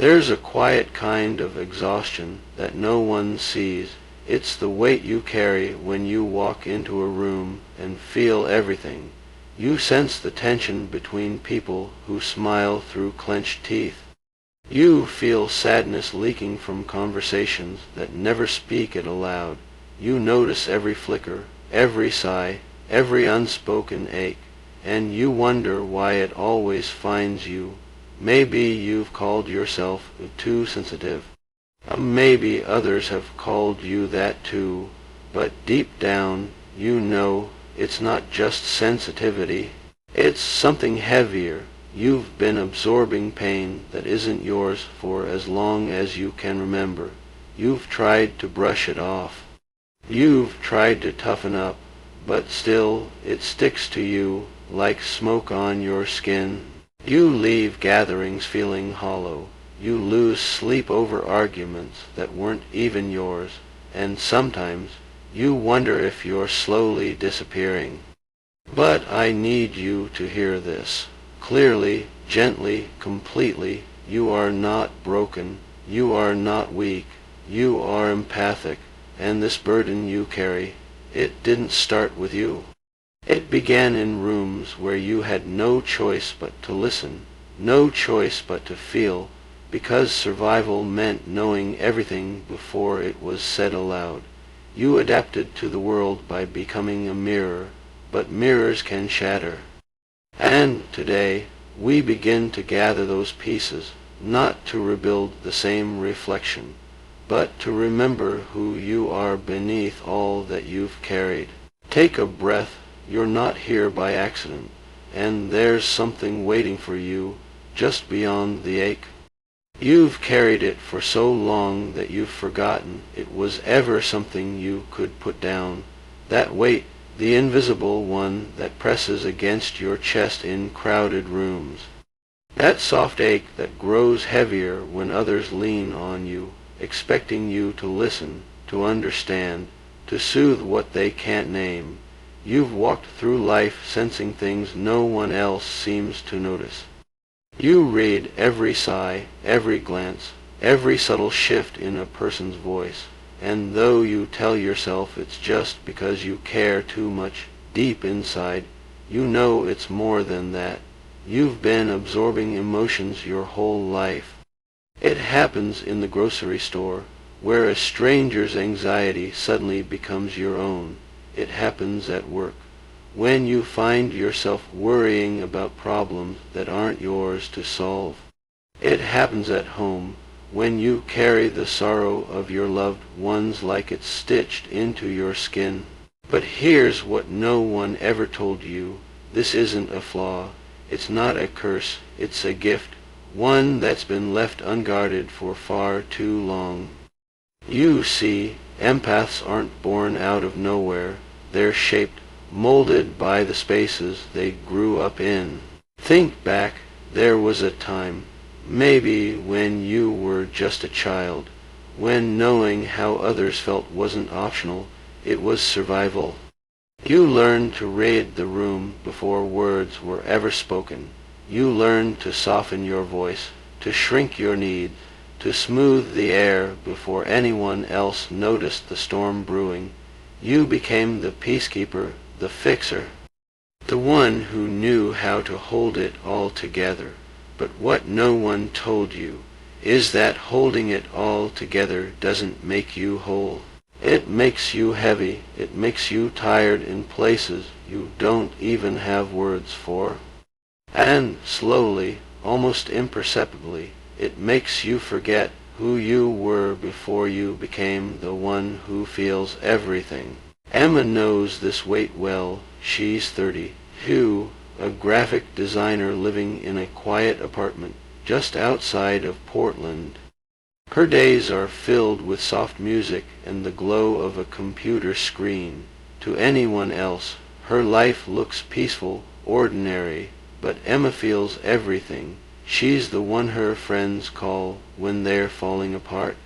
There's a quiet kind of exhaustion that no one sees. It's the weight you carry when you walk into a room and feel everything. You sense the tension between people who smile through clenched teeth. You feel sadness leaking from conversations that never speak it aloud. You notice every flicker, every sigh, every unspoken ache, and you wonder why it always finds you. Maybe you've called yourself too sensitive. Maybe others have called you that too, but deep down you know it's not just sensitivity. It's something heavier. You've been absorbing pain that isn't yours for as long as you can remember. You've tried to brush it off. You've tried to toughen up, but still it sticks to you like smoke on your skin. You leave gatherings feeling hollow. You lose sleep over arguments that weren't even yours, and sometimes you wonder if you're slowly disappearing. But I need you to hear this. Clearly, gently, completely, you are not broken. You are not weak. You are empathic, and this burden you carry, it didn't start with you. It began in rooms where you had no choice but to listen, no choice but to feel, because survival meant knowing everything before it was said aloud. You adapted to the world by becoming a mirror, but mirrors can shatter. And today, we begin to gather those pieces, not to rebuild the same reflection, but to remember who you are beneath all that you've carried. Take a breath. You're not here by accident, and there's something waiting for you just beyond the ache. You've carried it for so long that you've forgotten it was ever something you could put down. That weight, the invisible one that presses against your chest in crowded rooms. That soft ache that grows heavier when others lean on you, expecting you to listen, to understand, to soothe what they can't name. You've walked through life sensing things no one else seems to notice. You read every sigh, every glance, every subtle shift in a person's voice, and though you tell yourself it's just because you care too much, deep inside, you know it's more than that. You've been absorbing emotions your whole life. It happens in the grocery store, where a stranger's anxiety suddenly becomes your own. It happens at work, when you find yourself worrying about problems that aren't yours to solve. It happens at home, when you carry the sorrow of your loved ones like it's stitched into your skin. But here's what no one ever told you. This isn't a flaw. It's not a curse. It's a gift, one that's been left unguarded for far too long. You see, empaths aren't born out of nowhere. They're shaped, molded by the spaces they grew up in. Think back. There was a time, maybe when you were just a child, when knowing how others felt wasn't optional, it was survival. You learned to read the room before words were ever spoken. You learned to soften your voice, to shrink your needs, to smooth the air before anyone else noticed the storm brewing. You became the peacekeeper, the fixer, the one who knew how to hold it all together. But what no one told you is that holding it all together doesn't make you whole. It makes you heavy. It makes you tired in places you don't even have words for. And slowly, almost imperceptibly, it makes you forget who you were before you became the one who feels everything. Emma knows this weight well. She's 32, a graphic designer living in a quiet apartment just outside of Portland. Her days are filled with soft music and the glow of a computer screen. To anyone else, her life looks peaceful, ordinary, but Emma feels everything. She's the one her friends call when they're falling apart.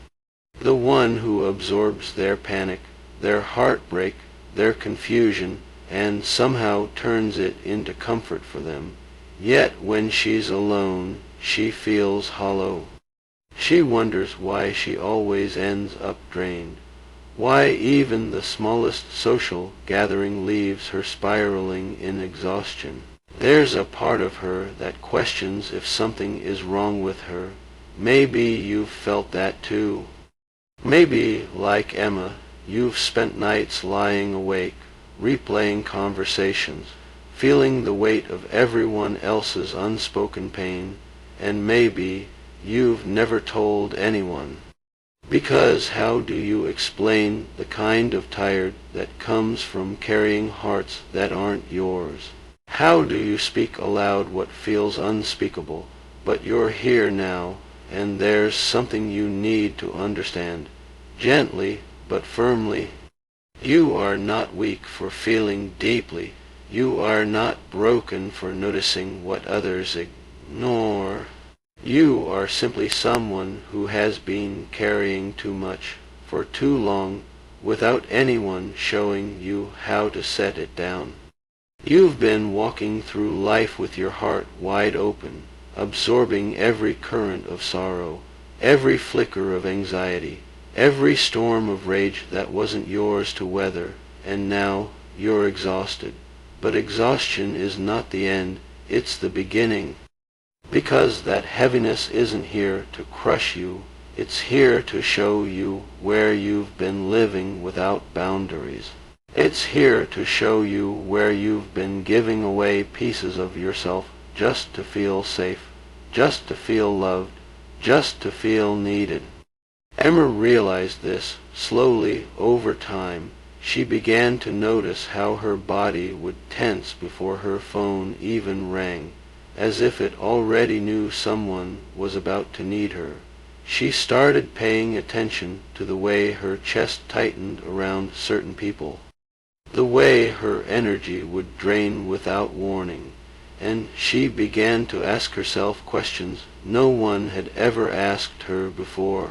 The one who absorbs their panic, their heartbreak, their confusion, and somehow turns it into comfort for them. Yet when she's alone, she feels hollow. She wonders why she always ends up drained, why even the smallest social gathering leaves her spiraling in exhaustion. There's a part of her that questions if something is wrong with her. Maybe you've felt that too. Maybe, like Emma, you've spent nights lying awake, replaying conversations, feeling the weight of everyone else's unspoken pain, and maybe you've never told anyone. Because how do you explain the kind of tired that comes from carrying hearts that aren't yours? How do you speak aloud what feels unspeakable? But you're here now, and there's something you need to understand, gently but firmly. You are not weak for feeling deeply. You are not broken for noticing what others ignore. You are simply someone who has been carrying too much for too long without anyone showing you how to set it down. You've been walking through life with your heart wide open, absorbing every current of sorrow, every flicker of anxiety, every storm of rage that wasn't yours to weather, and now you're exhausted. But exhaustion is not the end, it's the beginning. Because that heaviness isn't here to crush you, it's here to show you where you've been living without boundaries. It's here to show you where you've been giving away pieces of yourself just to feel safe, just to feel loved, just to feel needed. Emma realized this slowly over time. She began to notice how her body would tense before her phone even rang, as if it already knew someone was about to need her. She started paying attention to the way her chest tightened around certain people, the way her energy would drain without warning, and she began to ask herself questions no one had ever asked her before.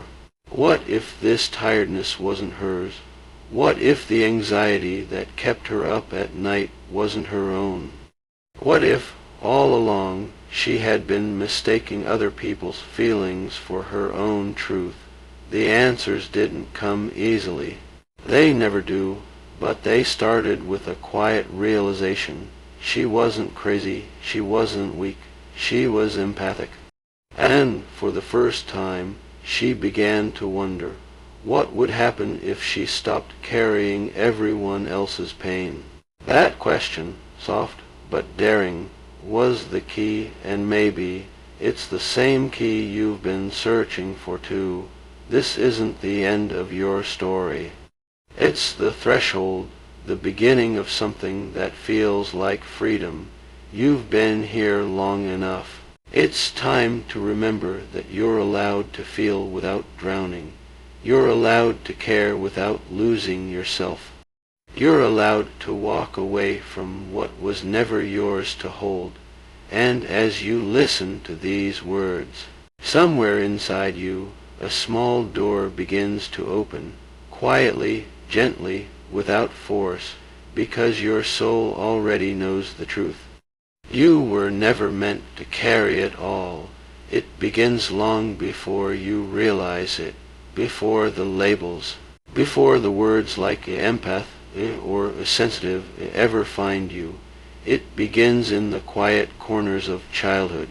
What if this tiredness wasn't hers? What if the anxiety that kept her up at night wasn't her own? What if, all along, she had been mistaking other people's feelings for her own truth? The answers didn't come easily. They never do, but they started with a quiet realization. She wasn't crazy, she wasn't weak, she was empathic. And for the first time, she began to wonder, what would happen if she stopped carrying everyone else's pain? That question, soft but daring, was the key, and maybe it's the same key you've been searching for too. This isn't the end of your story. It's the threshold, the beginning of something that feels like freedom. You've been here long enough. It's time to remember that you're allowed to feel without drowning. You're allowed to care without losing yourself. You're allowed to walk away from what was never yours to hold. And as you listen to these words, somewhere inside you, a small door begins to open, quietly, gently, without force, because your soul already knows the truth. You were never meant to carry it all. It begins long before you realize it, before the labels, before the words like empath or sensitive ever find you. It begins in the quiet corners of childhood,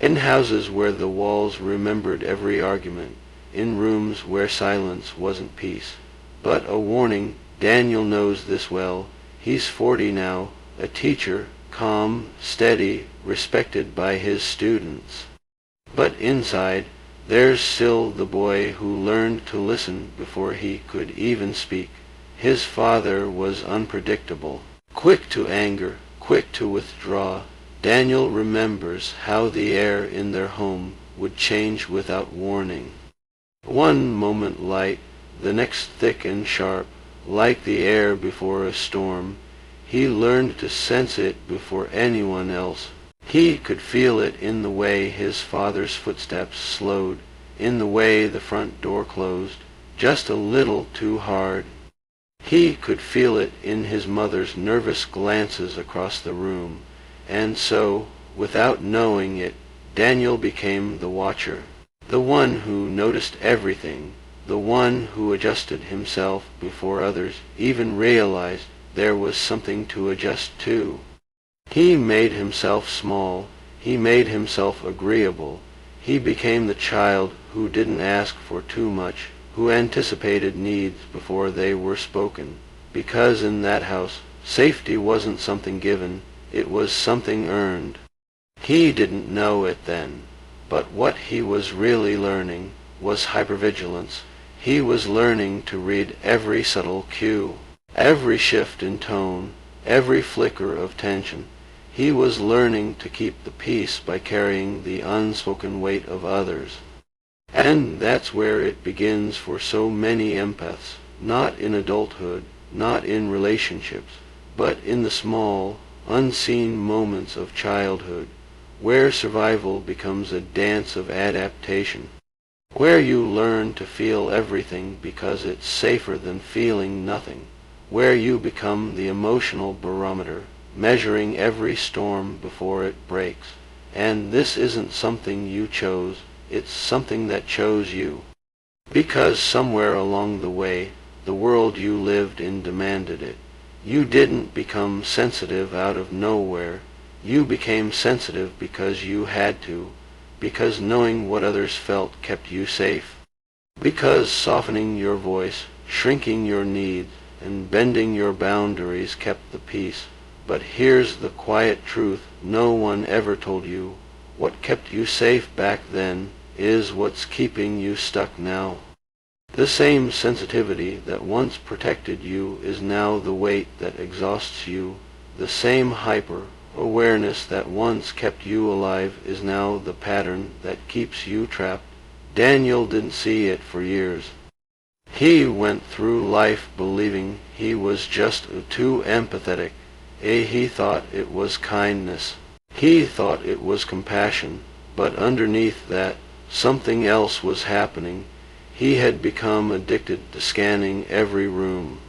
in houses where the walls remembered every argument, in rooms where silence wasn't peace. But a warning, Daniel knows this well. He's 40 now, a teacher, calm, steady, respected by his students. But inside, there's still the boy who learned to listen before he could even speak. His father was unpredictable, quick to anger, quick to withdraw. Daniel remembers how the air in their home would change without warning. One moment light, the next thick and sharp, like the air before a storm. He learned to sense it before anyone else. He could feel it in the way his father's footsteps slowed, in the way the front door closed, just a little too hard. He could feel it in his mother's nervous glances across the room. And so, without knowing it, Daniel became the watcher. the one who noticed everything, the one who adjusted himself before others even realized there was something to adjust to. He made himself small, he made himself agreeable, he became the child who didn't ask for too much, who anticipated needs before they were spoken, because in that house safety wasn't something given, it was something earned. He didn't know it then, but what he was really learning was hypervigilance. He was learning to read every subtle cue, every shift in tone, every flicker of tension. He was learning to keep the peace by carrying the unspoken weight of others. And that's where it begins for so many empaths, not in adulthood, not in relationships, but in the small, unseen moments of childhood, where survival becomes a dance of adaptation, where you learn to feel everything because it's safer than feeling nothing, where you become the emotional barometer, measuring every storm before it breaks. And this isn't something you chose, it's something that chose you. Because somewhere along the way, the world you lived in demanded it. You didn't become sensitive out of nowhere. You became sensitive because you had to, because knowing what others felt kept you safe, because softening your voice, shrinking your needs, and bending your boundaries kept the peace. But here's the quiet truth no one ever told you. What kept you safe back then is what's keeping you stuck now. The same sensitivity that once protected you is now the weight that exhausts you. The same hyper-awareness that once kept you alive is now the pattern that keeps you trapped. Daniel didn't see it for years. He went through life believing he was just too empathetic. He thought it was kindness. He thought it was compassion. But underneath that, something else was happening. He had become addicted to scanning every room,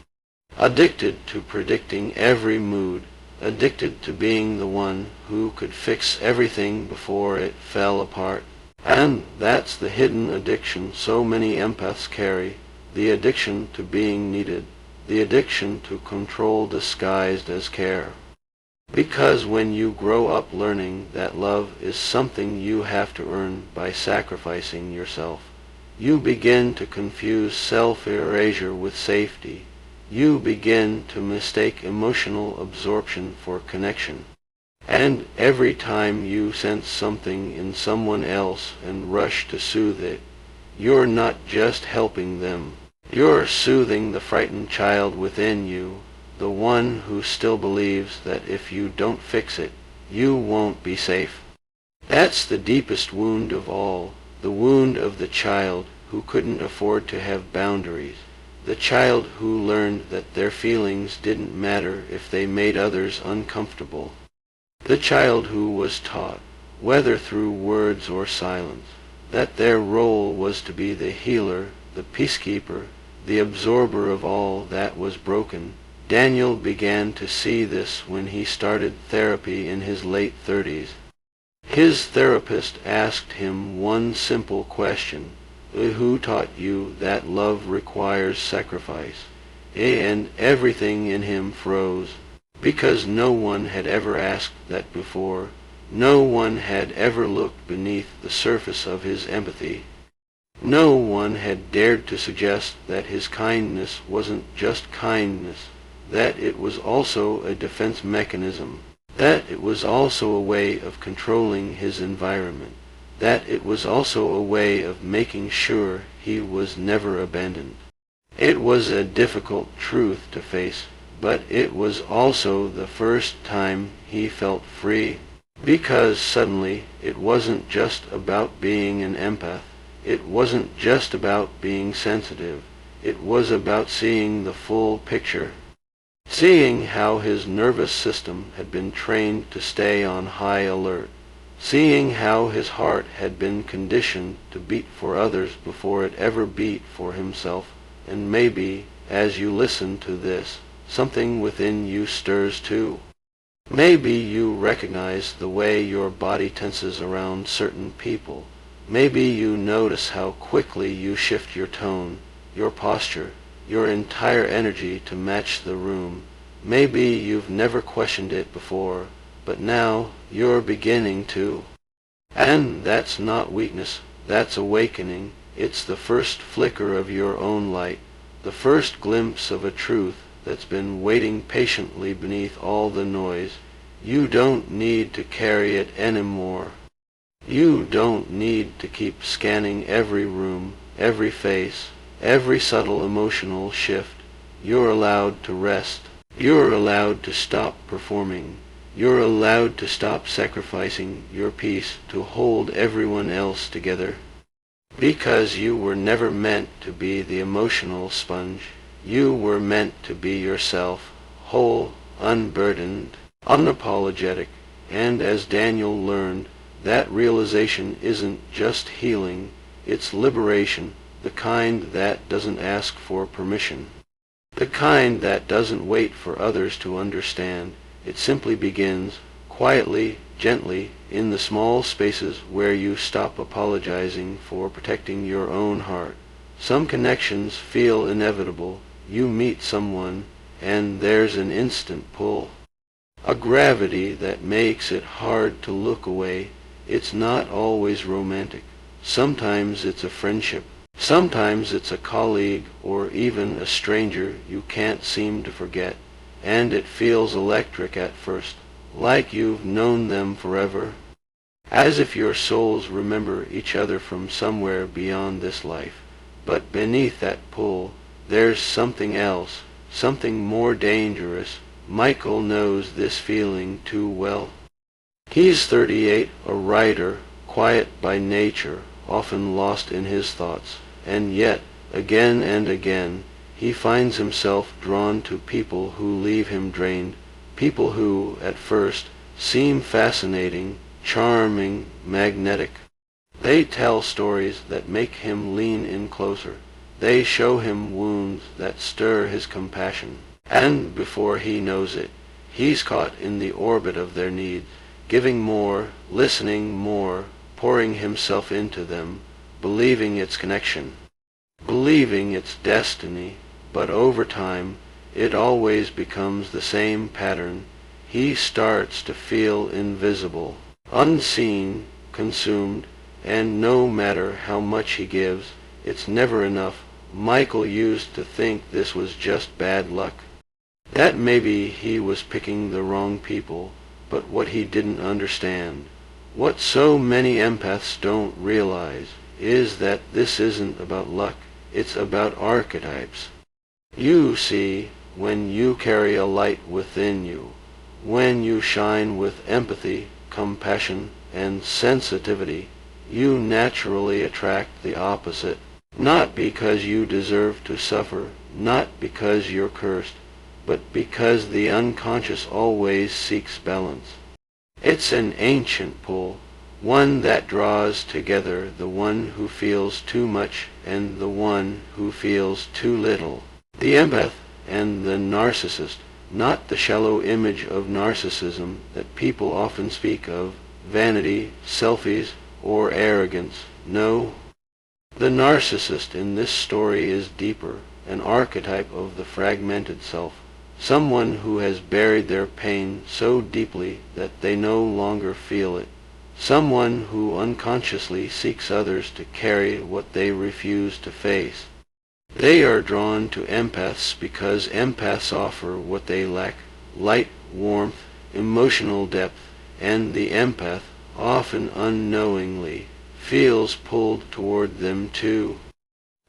addicted to predicting every mood, addicted to being the one who could fix everything before it fell apart. And that's the hidden addiction so many empaths carry, the addiction to being needed, the addiction to control disguised as care. Because when you grow up learning that love is something you have to earn by sacrificing yourself, you begin to confuse self-erasure with safety. You begin to mistake emotional absorption for connection. And every time you sense something in someone else and rush to soothe it, you're not just helping them. You're soothing the frightened child within you, the one who still believes that if you don't fix it, you won't be safe. That's the deepest wound of all, the wound of the child who couldn't afford to have boundaries, the child who learned that their feelings didn't matter if they made others uncomfortable, the child who was taught, whether through words or silence, that their role was to be the healer, the peacekeeper, the absorber of all that was broken. Daniel began to see this when he started therapy in his late 30s. His therapist asked him one simple question: who taught you that love requires sacrifice? And everything in him froze, because no one had ever asked that before. No one had ever looked beneath the surface of his empathy. No one had dared to suggest that his kindness wasn't just kindness, that it was also a defense mechanism, that it was also a way of controlling his environment, that it was also a way of making sure he was never abandoned. It was a difficult truth to face, but it was also the first time he felt free, because suddenly it wasn't just about being an empath. It wasn't just about being sensitive. It was about seeing the full picture, seeing how his nervous system had been trained to stay on high alert, seeing how his heart had been conditioned to beat for others before it ever beat for himself. And maybe, as you listen to this, something within you stirs too. Maybe you recognize the way your body tenses around certain people, Maybe you notice how quickly you shift your tone, your posture, your entire energy to match the room. Maybe you've never questioned it before, but now you're beginning to. And that's not weakness, that's awakening. It's the first flicker of your own light, the first glimpse of a truth that's been waiting patiently beneath all the noise. You don't need to carry it anymore. You don't need to keep scanning every room, every face, every subtle emotional shift. You're allowed to rest. You're allowed to stop performing. You're allowed to stop sacrificing your peace to hold everyone else together. Because you were never meant to be the emotional sponge. You were meant to be yourself, whole, unburdened, unapologetic. And as Daniel learned, that realization isn't just healing, it's liberation, the kind that doesn't ask for permission. The kind that doesn't wait for others to understand. It simply begins, quietly, gently, in the small spaces where you stop apologizing for protecting your own heart. Some connections feel inevitable. You meet someone, and there's an instant pull. A gravity that makes it hard to look away. It's not always romantic. Sometimes it's a friendship. Sometimes it's a colleague or even a stranger you can't seem to forget. And it feels electric at first, like you've known them forever. As if your souls remember each other from somewhere beyond this life. But beneath that pull, there's something else, something more dangerous. Michael knows this feeling too well. He's 38, a writer, quiet by nature, often lost in his thoughts, and yet, again and again, he finds himself drawn to people who leave him drained, people who, at first, seem fascinating, charming, magnetic. They tell stories that make him lean in closer. They show him wounds that stir his compassion. And before he knows it, he's caught in the orbit of their needs, giving more, listening more, pouring himself into them, believing its connection, believing its destiny. But over time, it always becomes the same pattern. He starts to feel invisible, unseen, consumed, and no matter how much he gives, it's never enough. Michael used to think this was just bad luck, that maybe he was picking the wrong people. But what he didn't understand, what so many empaths don't realize, is that this isn't about luck, it's about archetypes. You see, when you carry a light within you, when you shine with empathy, compassion, and sensitivity, you naturally attract the opposite. Not because you deserve to suffer, not because you're cursed, but because the unconscious always seeks balance. It's an ancient pull, one that draws together the one who feels too much and the one who feels too little. The empath and the narcissist, not the shallow image of narcissism that people often speak of, vanity, selfies, or arrogance. No. The narcissist in this story is deeper, an archetype of the fragmented self. Someone who has buried their pain so deeply that they no longer feel it. Someone who unconsciously seeks others to carry what they refuse to face. They are drawn to empaths because empaths offer what they lack: light, warmth, emotional depth, and the empath, often unknowingly, feels pulled toward them too.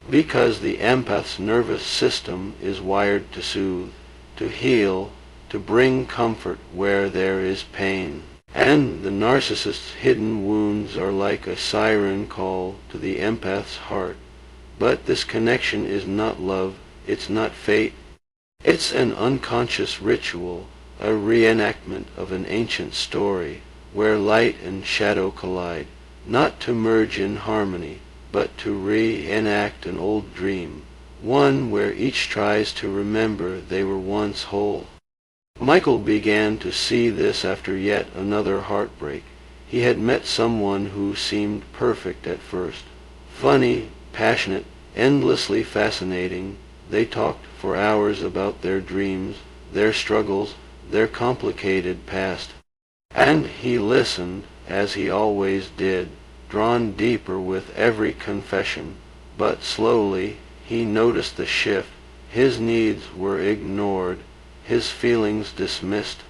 Because the empath's nervous system is wired to soothe, to heal, to bring comfort where there is pain. And the narcissist's hidden wounds are like a siren call to the empath's heart. But this connection is not love, it's not fate. It's an unconscious ritual, a reenactment of an ancient story, where light and shadow collide, not to merge in harmony, but to reenact an old dream. One where each tries to remember they were once whole. Michael began to see this after yet another heartbreak. He had met someone who seemed perfect at first. Funny, passionate, endlessly fascinating. They talked for hours about their dreams, their struggles, their complicated past. And he listened, as he always did, drawn deeper with every confession. But slowly he noticed the shift. His needs were ignored, his feelings dismissed.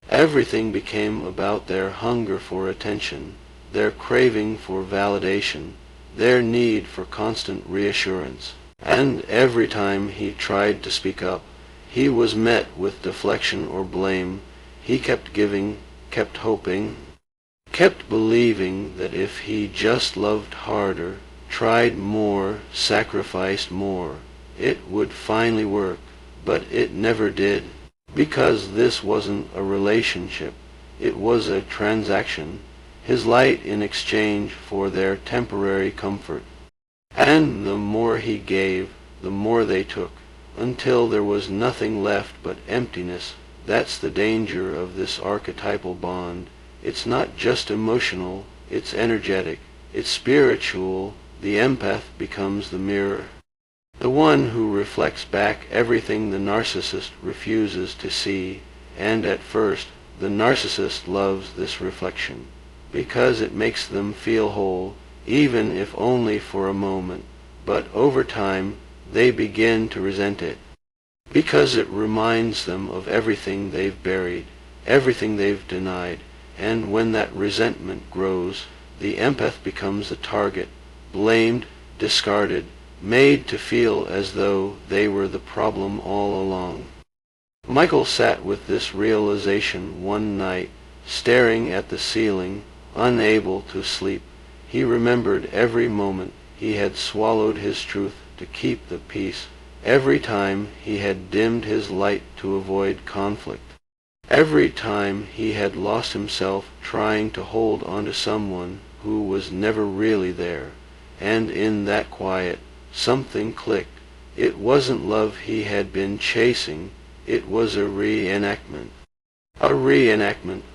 Everything became about their hunger for attention, their craving for validation, their need for constant reassurance. And every time he tried to speak up, he was met with deflection or blame. He kept giving, kept hoping, kept believing that if he just loved harder, tried more, sacrificed more, it would finally work. But it never did. Because this wasn't a relationship, it was a transaction, his light in exchange for their temporary comfort. And the more he gave, the more they took, until there was nothing left but emptiness. That's the danger of this archetypal bond. It's not just emotional, it's energetic, it's spiritual. The empath becomes the mirror, the one who reflects back everything the narcissist refuses to see. And at first, the narcissist loves this reflection, because it makes them feel whole, even if only for a moment. But over time, they begin to resent it, because it reminds them of everything they've buried, everything they've denied. And when that resentment grows, the empath becomes a target, blamed, discarded, made to feel as though they were the problem all along. Michael sat with this realization one night, staring at the ceiling, unable to sleep. He remembered every moment he had swallowed his truth to keep the peace, every time he had dimmed his light to avoid conflict, every time he had lost himself trying to hold on to someone who was never really there. And in that quiet, something clicked. It wasn't love he had been chasing, it was a reenactment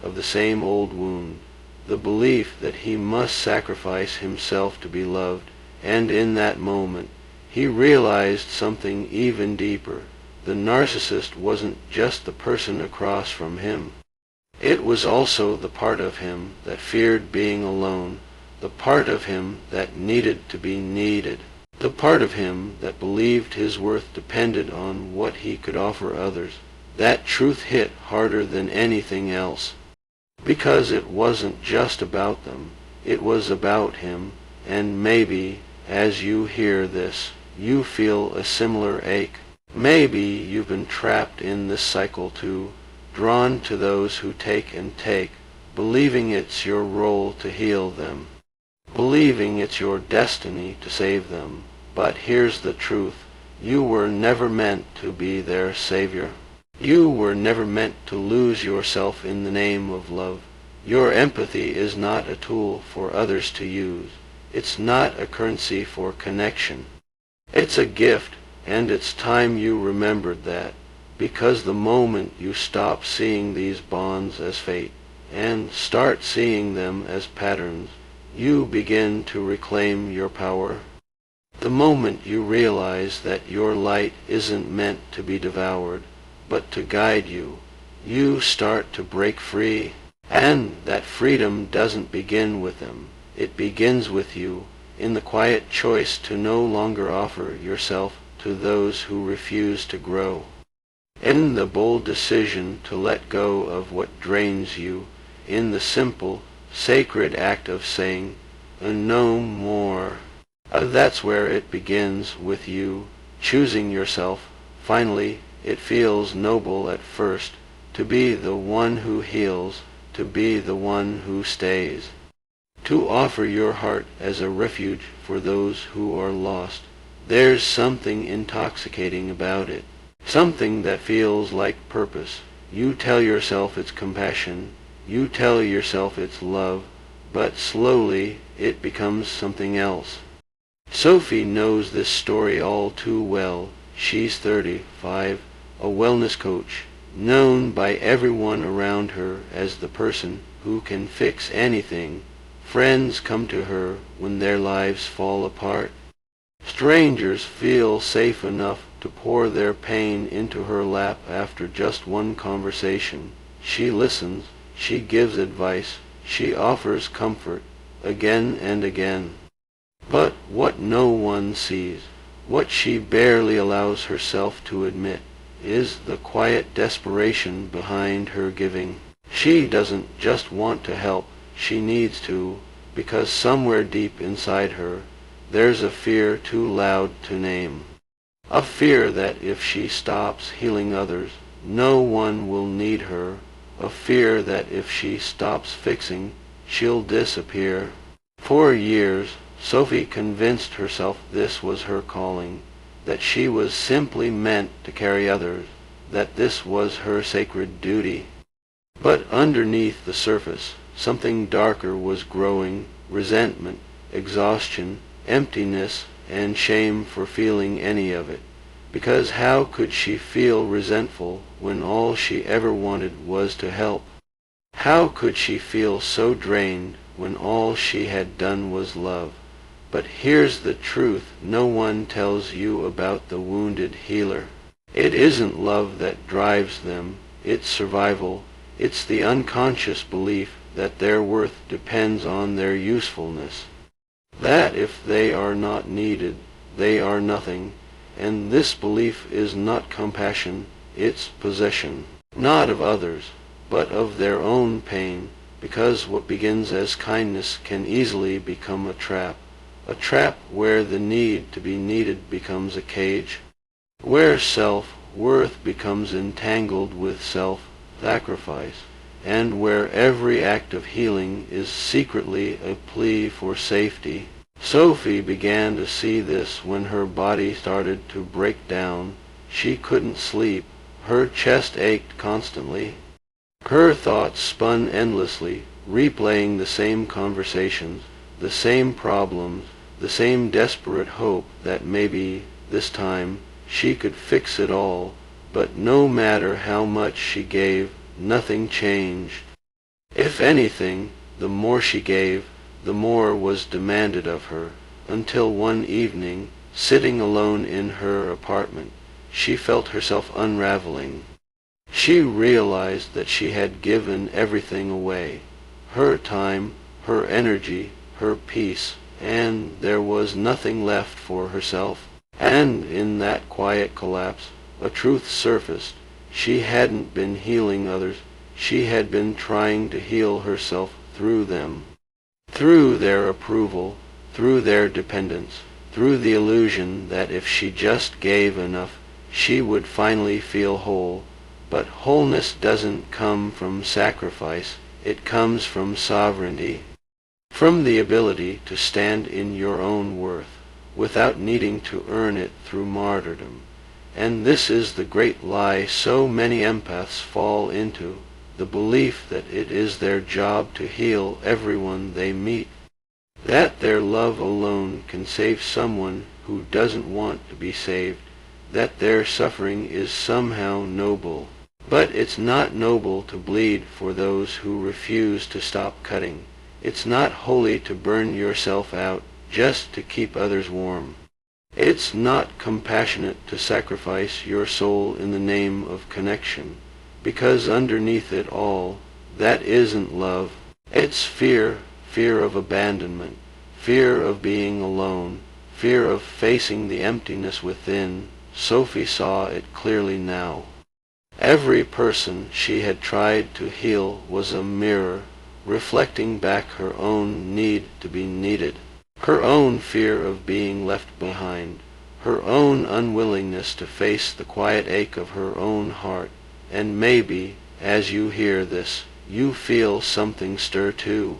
of the same old wound, the belief that he must sacrifice himself to be loved. And in that moment, he realized something even deeper. The narcissist wasn't just the person across from him. It was also the part of him that feared being alone, the part of him that needed to be needed, the part of him that believed his worth depended on what he could offer others. That truth hit harder than anything else, because it wasn't just about them, it was about him. And maybe, as you hear this, you feel a similar ache. Maybe you've been trapped in this cycle too, drawn to those who take and take, believing it's your role to heal them, believing it's your destiny to save them. But here's the truth. You were never meant to be their savior. You were never meant to lose yourself in the name of love. Your empathy is not a tool for others to use. It's not a currency for connection. It's a gift, and it's time you remembered that, because the moment you stop seeing these bonds as fate and start seeing them as patterns, you begin to reclaim your power. The moment you realize that your light isn't meant to be devoured, but to guide you, you start to break free. And that freedom doesn't begin with them. It begins with you, in the quiet choice to no longer offer yourself to those who refuse to grow, in the bold decision to let go of what drains you, in the simple, sacred act of saying, no more. That's where it begins, with you, choosing yourself. Finally, it feels noble at first, to be the one who heals, to be the one who stays, to offer your heart as a refuge for those who are lost. There's something intoxicating about it, something that feels like purpose. You tell yourself it's compassion, you tell yourself it's love, but slowly it becomes something else. Sophie knows this story all too well. She's 35, a wellness coach, known by everyone around her as the person who can fix anything. Friends come to her when their lives fall apart. Strangers feel safe enough to pour their pain into her lap after just one conversation. She listens, she gives advice, she offers comfort, again and again. But what no one sees, what she barely allows herself to admit, is the quiet desperation behind her giving. She doesn't just want to help, she needs to, because somewhere deep inside her, there's a fear too loud to name. A fear that if she stops healing others, no one will need her. A fear that if she stops fixing, she'll disappear. For years, Sophie convinced herself this was her calling, that she was simply meant to carry others, that this was her sacred duty. But underneath the surface, something darker was growing: resentment, exhaustion, emptiness, and shame for feeling any of it. Because how could she feel resentful when all she ever wanted was to help? How could she feel so drained when all she had done was love? But here's the truth no one tells you about the wounded healer. It isn't love that drives them, it's survival. It's the unconscious belief that their worth depends on their usefulness. That if they are not needed, they are nothing. And this belief is not compassion, it's possession. Not of others, but of their own pain, because what begins as kindness can easily become a trap where the need to be needed becomes a cage, where self-worth becomes entangled with self-sacrifice, and where every act of healing is secretly a plea for safety. Sophie began to see this when her body started to break down. She couldn't sleep. Her chest ached constantly. Her thoughts spun endlessly, replaying the same conversations, the same problems, the same desperate hope that maybe, this time, she could fix it all. But no matter how much she gave, nothing changed. If anything, the more she gave, the more was demanded of her, until one evening, sitting alone in her apartment, she felt herself unraveling. She realized that she had given everything away: her time, her energy, her peace, and there was nothing left for herself. And in that quiet collapse, a truth surfaced. She hadn't been healing others, she had been trying to heal herself through them. Through their approval, through their dependence, through the illusion that if she just gave enough, she would finally feel whole. But wholeness doesn't come from sacrifice, it comes from sovereignty. From the ability to stand in your own worth, without needing to earn it through martyrdom. And this is the great lie so many empaths fall into, the belief that it is their job to heal everyone they meet, that their love alone can save someone who doesn't want to be saved, that their suffering is somehow noble. But it's not noble to bleed for those who refuse to stop cutting. It's not holy to burn yourself out just to keep others warm. It's not compassionate to sacrifice your soul in the name of connection, because underneath it all, that isn't love. It's fear, fear of abandonment, fear of being alone, fear of facing the emptiness within. Sophie saw it clearly now. Every person she had tried to heal was a mirror, reflecting back her own need to be needed, her own fear of being left behind, her own unwillingness to face the quiet ache of her own heart. And maybe, as you hear this, you feel something stir too.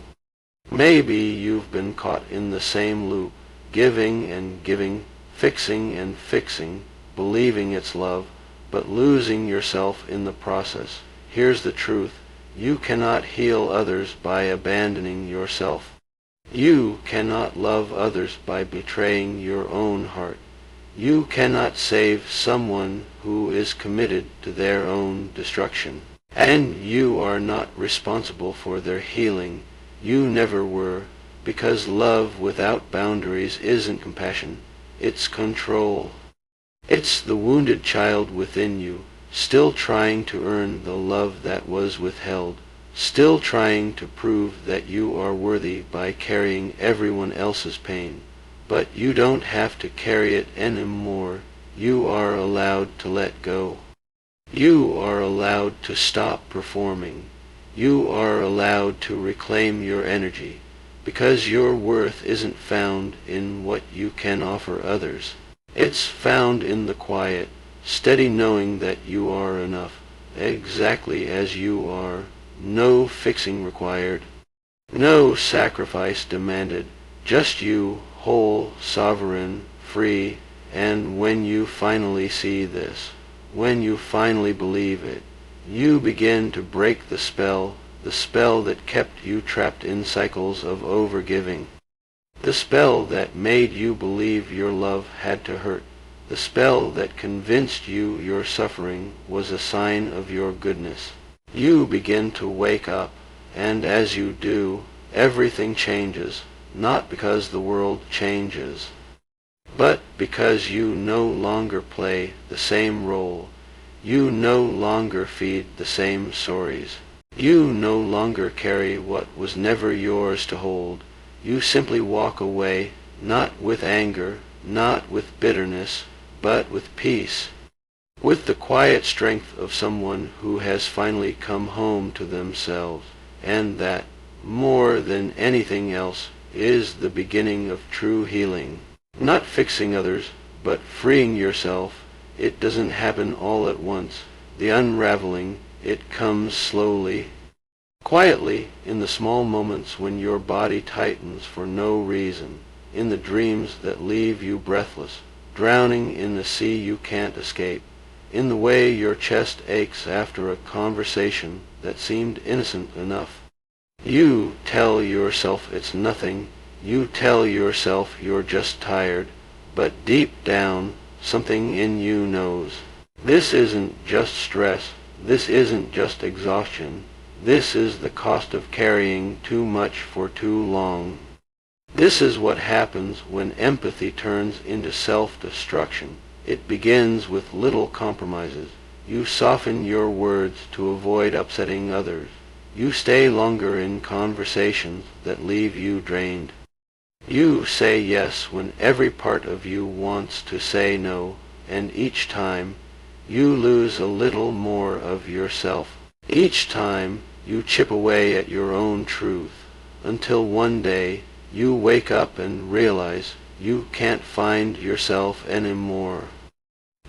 Maybe you've been caught in the same loop, giving and giving, fixing and fixing, believing it's love, but losing yourself in the process. Here's the truth: you cannot heal others by abandoning yourself. You cannot love others by betraying your own heart. You cannot save someone who is committed to their own destruction. And you are not responsible for their healing. You never were, because love without boundaries isn't compassion. It's control. It's the wounded child within you, still trying to earn the love that was withheld, still trying to prove that you are worthy by carrying everyone else's pain. But you don't have to carry it anymore. You are allowed to let go. You are allowed to stop performing. You are allowed to reclaim your energy, because your worth isn't found in what you can offer others. It's found in the quiet, steady knowing that you are enough, exactly as you are. No fixing required. No sacrifice demanded. Just you, whole, sovereign, free. And when you finally see this, when you finally believe it, you begin to break the spell that kept you trapped in cycles of overgiving. The spell that made you believe your love had to hurt. The spell that convinced you your suffering was a sign of your goodness. You begin to wake up, and as you do, everything changes, not because the world changes, but because you no longer play the same role. You no longer feed the same stories. You no longer carry what was never yours to hold. You simply walk away, not with anger, not with bitterness, but with peace, with the quiet strength of someone who has finally come home to themselves, and that, more than anything else, is the beginning of true healing. Not fixing others, but freeing yourself. It doesn't happen all at once. The unraveling, it comes slowly, quietly, in the small moments when your body tightens for no reason, in the dreams that leave you breathless, drowning in the sea you can't escape, in the way your chest aches after a conversation that seemed innocent enough. You tell yourself it's nothing. You tell yourself you're just tired, but deep down, something in you knows. This isn't just stress. This isn't just exhaustion. This is the cost of carrying too much for too long. This is what happens when empathy turns into self-destruction. It begins with little compromises. You soften your words to avoid upsetting others. You stay longer in conversations that leave you drained. You say yes when every part of you wants to say no, and each time you lose a little more of yourself. Each time you chip away at your own truth, until one day you wake up and realize you can't find yourself anymore.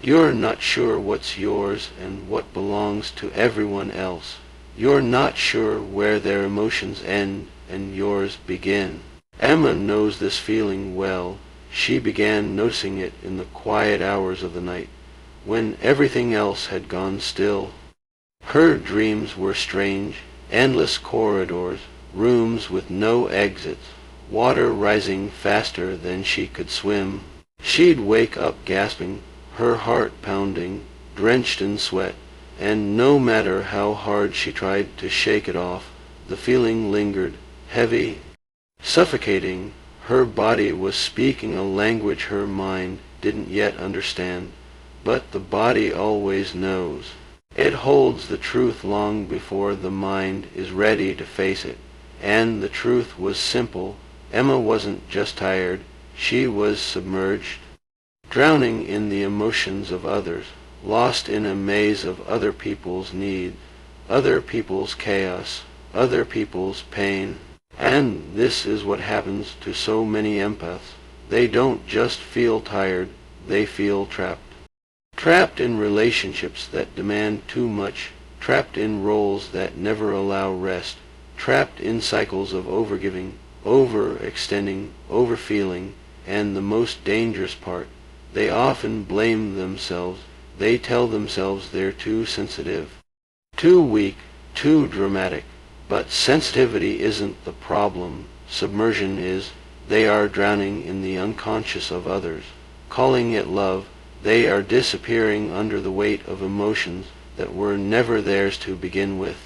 You're not sure what's yours and what belongs to everyone else. You're not sure where their emotions end and yours begin. Emma knows this feeling well. She began noticing it in the quiet hours of the night, when everything else had gone still. Her dreams were strange, endless corridors, rooms with no exits, water rising faster than she could swim. She'd wake up gasping, her heart pounding, drenched in sweat, and no matter how hard she tried to shake it off, the feeling lingered, heavy, suffocating. Her body was speaking a language her mind didn't yet understand, but the body always knows. It holds the truth long before the mind is ready to face it. And the truth was simple. Emma wasn't just tired, she was submerged, drowning in the emotions of others, lost in a maze of other people's needs, other people's chaos, other people's pain. And this is what happens to so many empaths. They don't just feel tired, they feel trapped. Trapped in relationships that demand too much, trapped in roles that never allow rest, trapped in cycles of overgiving, overextending, overfeeling, and the most dangerous part, they often blame themselves. They tell themselves they're too sensitive, too weak, too dramatic. But sensitivity isn't the problem. Submersion is. They are drowning in the unconscious of others. Calling it love, they are disappearing under the weight of emotions that were never theirs to begin with.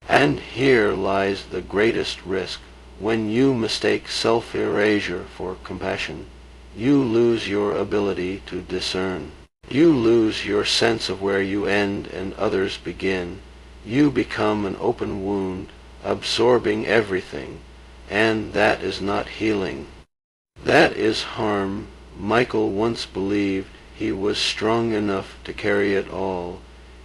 And here lies the greatest risk. When you mistake self-erasure for compassion, you lose your ability to discern. You lose your sense of where you end and others begin. You become an open wound, absorbing everything, and that is not healing. That is harm. Michael once believed he was strong enough to carry it all.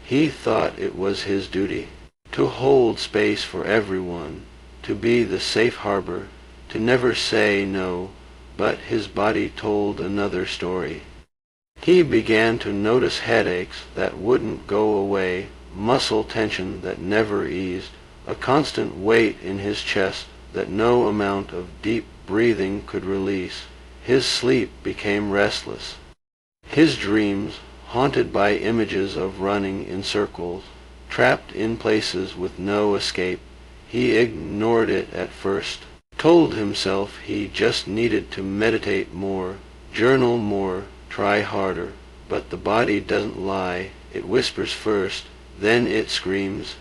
He thought it was his duty to hold space for everyone, to be the safe harbor, to never say no, but his body told another story. He began to notice headaches that wouldn't go away, muscle tension that never eased, a constant weight in his chest that no amount of deep breathing could release. His sleep became restless. His dreams, haunted by images of running in circles, trapped in places with no escape. He ignored it at first, told himself he just needed to meditate more, journal more, try harder. But the body doesn't lie. It whispers first, then it screams.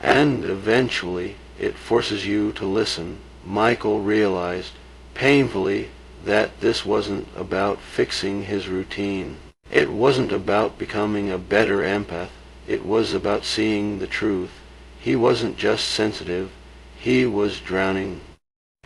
And eventually it forces you to listen. Michael realized, painfully, that this wasn't about fixing his routine. It wasn't about becoming a better empath. It was about seeing the truth. He wasn't just sensitive, he was drowning.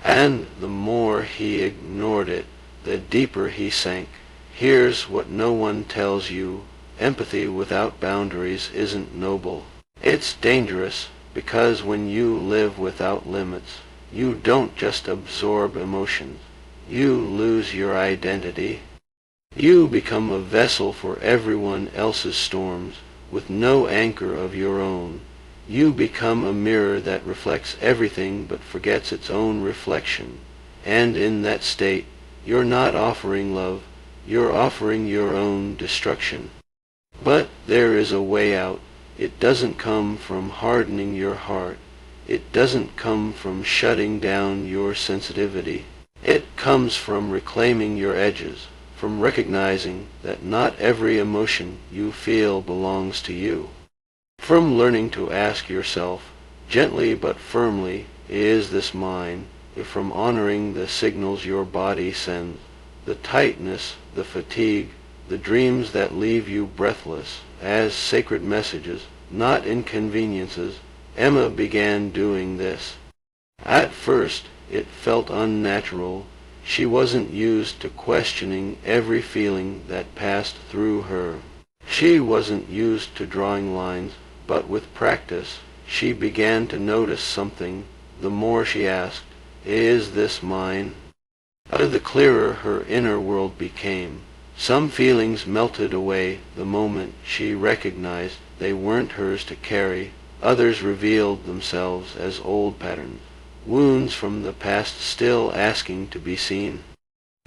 And the more he ignored it, the deeper he sank. Here's what no one tells you. Empathy without boundaries isn't noble. It's dangerous, because when you live without limits, you don't just absorb emotions. You lose your identity. You become a vessel for everyone else's storms, with no anchor of your own. You become a mirror that reflects everything but forgets its own reflection. And in that state, you're not offering love, you're offering your own destruction. But there is a way out. It doesn't come from hardening your heart. It doesn't come from shutting down your sensitivity. It comes from reclaiming your edges, from recognizing that not every emotion you feel belongs to you. From learning to ask yourself, gently but firmly, is this mine? From honoring the signals your body sends, the tightness, the fatigue, the dreams that leave you breathless, as sacred messages, not inconveniences. Emma began doing this. At first, it felt unnatural. She wasn't used to questioning every feeling that passed through her. She wasn't used to drawing lines, but with practice, she began to notice something. The more she asked, "Is this mine?" The clearer her inner world became. Some feelings melted away the moment she recognized they weren't hers to carry. Others revealed themselves as old patterns, wounds from the past still asking to be seen.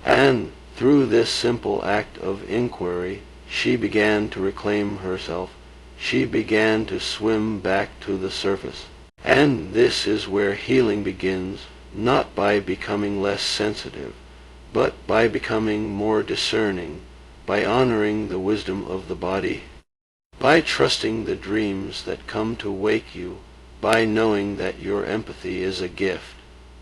And through this simple act of inquiry, she began to reclaim herself. She began to swim back to the surface. And this is where healing begins, not by becoming less sensitive, but by becoming more discerning, by honoring the wisdom of the body, by trusting the dreams that come to wake you, by knowing that your empathy is a gift,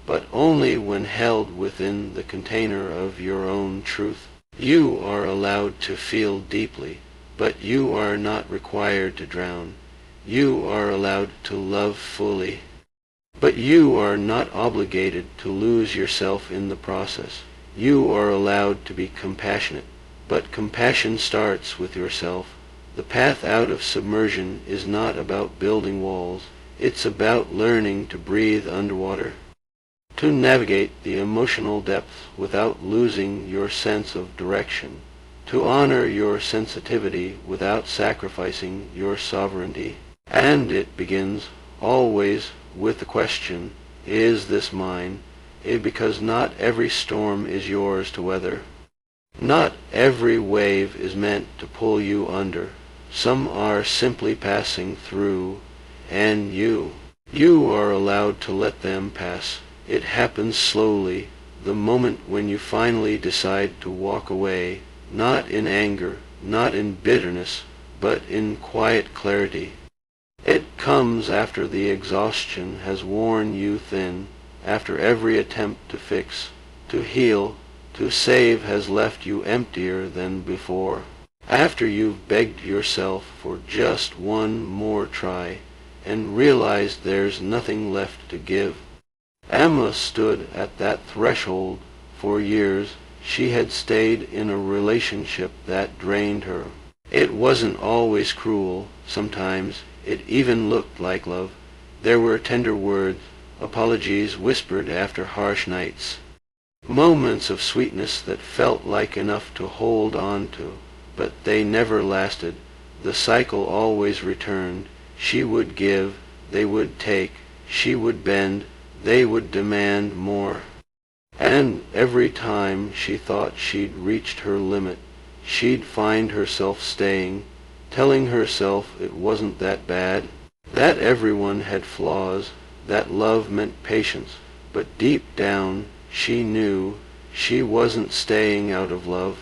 but only when held within the container of your own truth. You are allowed to feel deeply, but you are not required to drown. You are allowed to love fully, but you are not obligated to lose yourself in the process. You are allowed to be compassionate, but compassion starts with yourself. The path out of submersion is not about building walls. It's about learning to breathe underwater, to navigate the emotional depths without losing your sense of direction, to honor your sensitivity without sacrificing your sovereignty. And it begins, always, with the question, is this mine? Because not every storm is yours to weather. Not every wave is meant to pull you under. Some are simply passing through, and you are allowed to let them pass. It happens slowly, the moment when you finally decide to walk away, not in anger, not in bitterness, but in quiet clarity. It comes after the exhaustion has worn you thin, after every attempt to fix, to heal, to save has left you emptier than before. After you've begged yourself for just one more try, and realized there's nothing left to give. Emma stood at that threshold. For years she had stayed in a relationship that drained her. It wasn't always cruel. Sometimes it even looked like love. There were tender words, apologies whispered after harsh nights, moments of sweetness that felt like enough to hold on to, but they never lasted. The cycle always returned. She would give, they would take. She would bend, they would demand more. And every time she thought she'd reached her limit, she'd find herself staying, telling herself it wasn't that bad, that everyone had flaws, that love meant patience. But deep down she knew she wasn't staying out of love.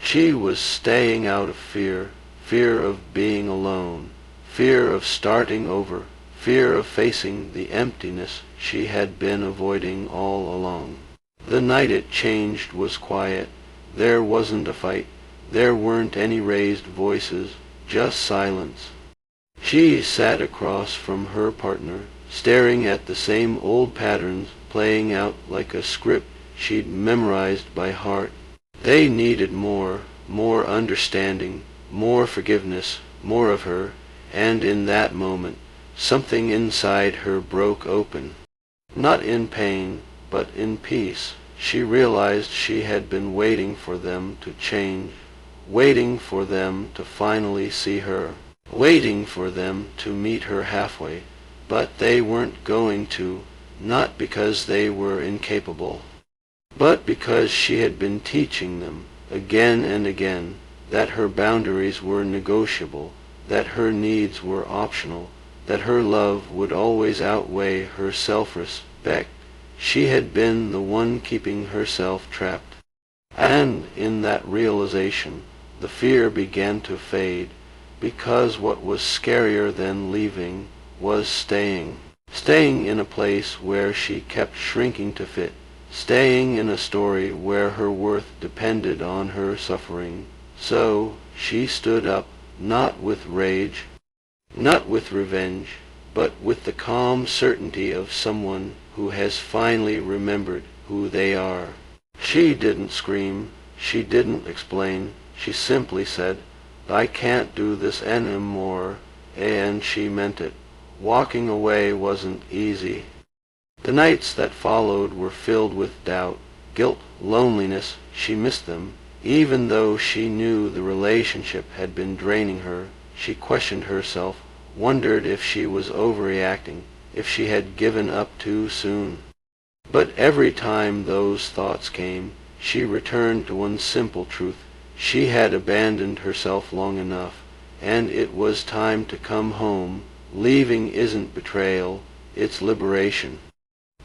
She was staying out of fear, fear of being alone, fear of starting over, fear of facing the emptiness she had been avoiding all along. The night it changed was quiet. There wasn't a fight. There weren't any raised voices, just silence. She sat across from her partner, staring at the same old patterns playing out like a script she'd memorized by heart. They needed more understanding, more forgiveness, more of her, and in that moment, something inside her broke open. Not in pain, but in peace. She realized she had been waiting for them to change, waiting for them to finally see her, waiting for them to meet her halfway. But they weren't going to, not because they were incapable, but because she had been teaching them, again and again, that her boundaries were negotiable, that her needs were optional, that her love would always outweigh her self-respect. She had been the one keeping herself trapped. And in that realization, the fear began to fade, because what was scarier than leaving was staying. Staying in a place where she kept shrinking to fit, staying in a story where her worth depended on her suffering. So she stood up, not with rage, not with revenge, but with the calm certainty of someone who has finally remembered who they are. She didn't scream, she didn't explain, she simply said, "I can't do this anymore," and she meant it. Walking away wasn't easy. The nights that followed were filled with doubt, guilt, loneliness. She missed them. Even though she knew the relationship had been draining her, she questioned herself, wondered if she was overreacting, if she had given up too soon. But every time those thoughts came, she returned to one simple truth. She had abandoned herself long enough, and it was time to come home. Leaving isn't betrayal, it's liberation.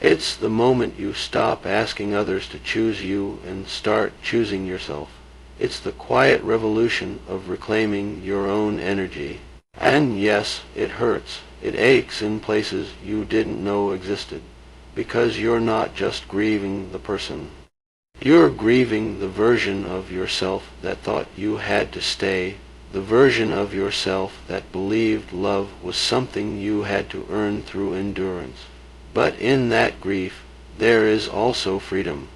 It's the moment you stop asking others to choose you and start choosing yourself. It's the quiet revolution of reclaiming your own energy. And yes, it hurts. It aches in places you didn't know existed, because you're not just grieving the person. You're grieving the version of yourself that thought you had to stay, the version of yourself that believed love was something you had to earn through endurance. But in that grief, there is also freedom.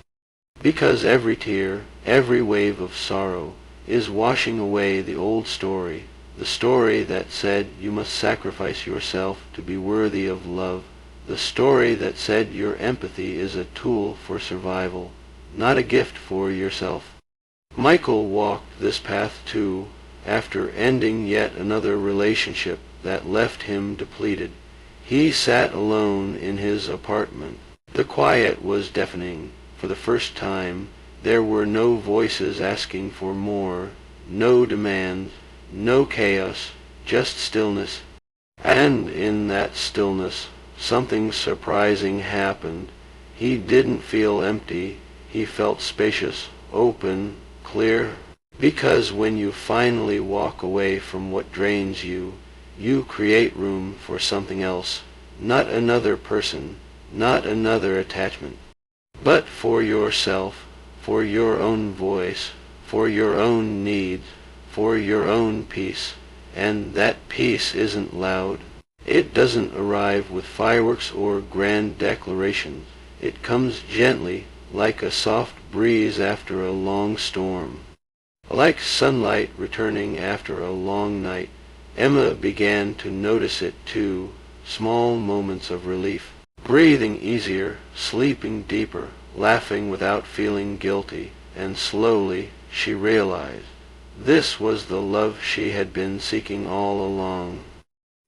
Because every tear, every wave of sorrow, is washing away the old story, the story that said you must sacrifice yourself to be worthy of love, the story that said your empathy is a tool for survival, not a gift for yourself. Michael walked this path too, after ending yet another relationship that left him depleted. He sat alone in his apartment. The quiet was deafening. For the first time, there were no voices asking for more, no demands, no chaos, just stillness. And in that stillness, something surprising happened. He didn't feel empty. He felt spacious, open, clear. Because when you finally walk away from what drains you, you create room for something else, not another person, not another attachment, but for yourself, for your own voice, for your own needs, for your own peace. And that peace isn't loud. It doesn't arrive with fireworks or grand declarations. It comes gently, like a soft breeze after a long storm. Like sunlight returning after a long night. Emma began to notice it too, small moments of relief. Breathing easier, sleeping deeper, laughing without feeling guilty, and slowly she realized this was the love she had been seeking all along.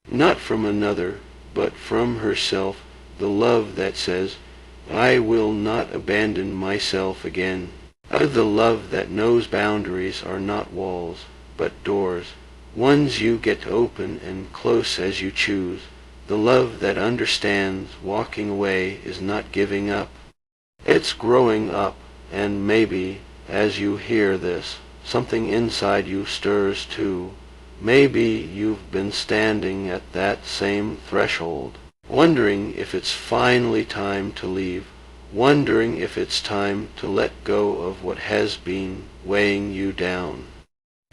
Not from another, but from herself, the love that says, I will not abandon myself again. The love that knows boundaries are not walls, but doors, ones you get to open and close as you choose. The love that understands walking away is not giving up. It's growing up, and maybe, as you hear this, something inside you stirs too. Maybe you've been standing at that same threshold, wondering if it's finally time to leave, wondering if it's time to let go of what has been weighing you down.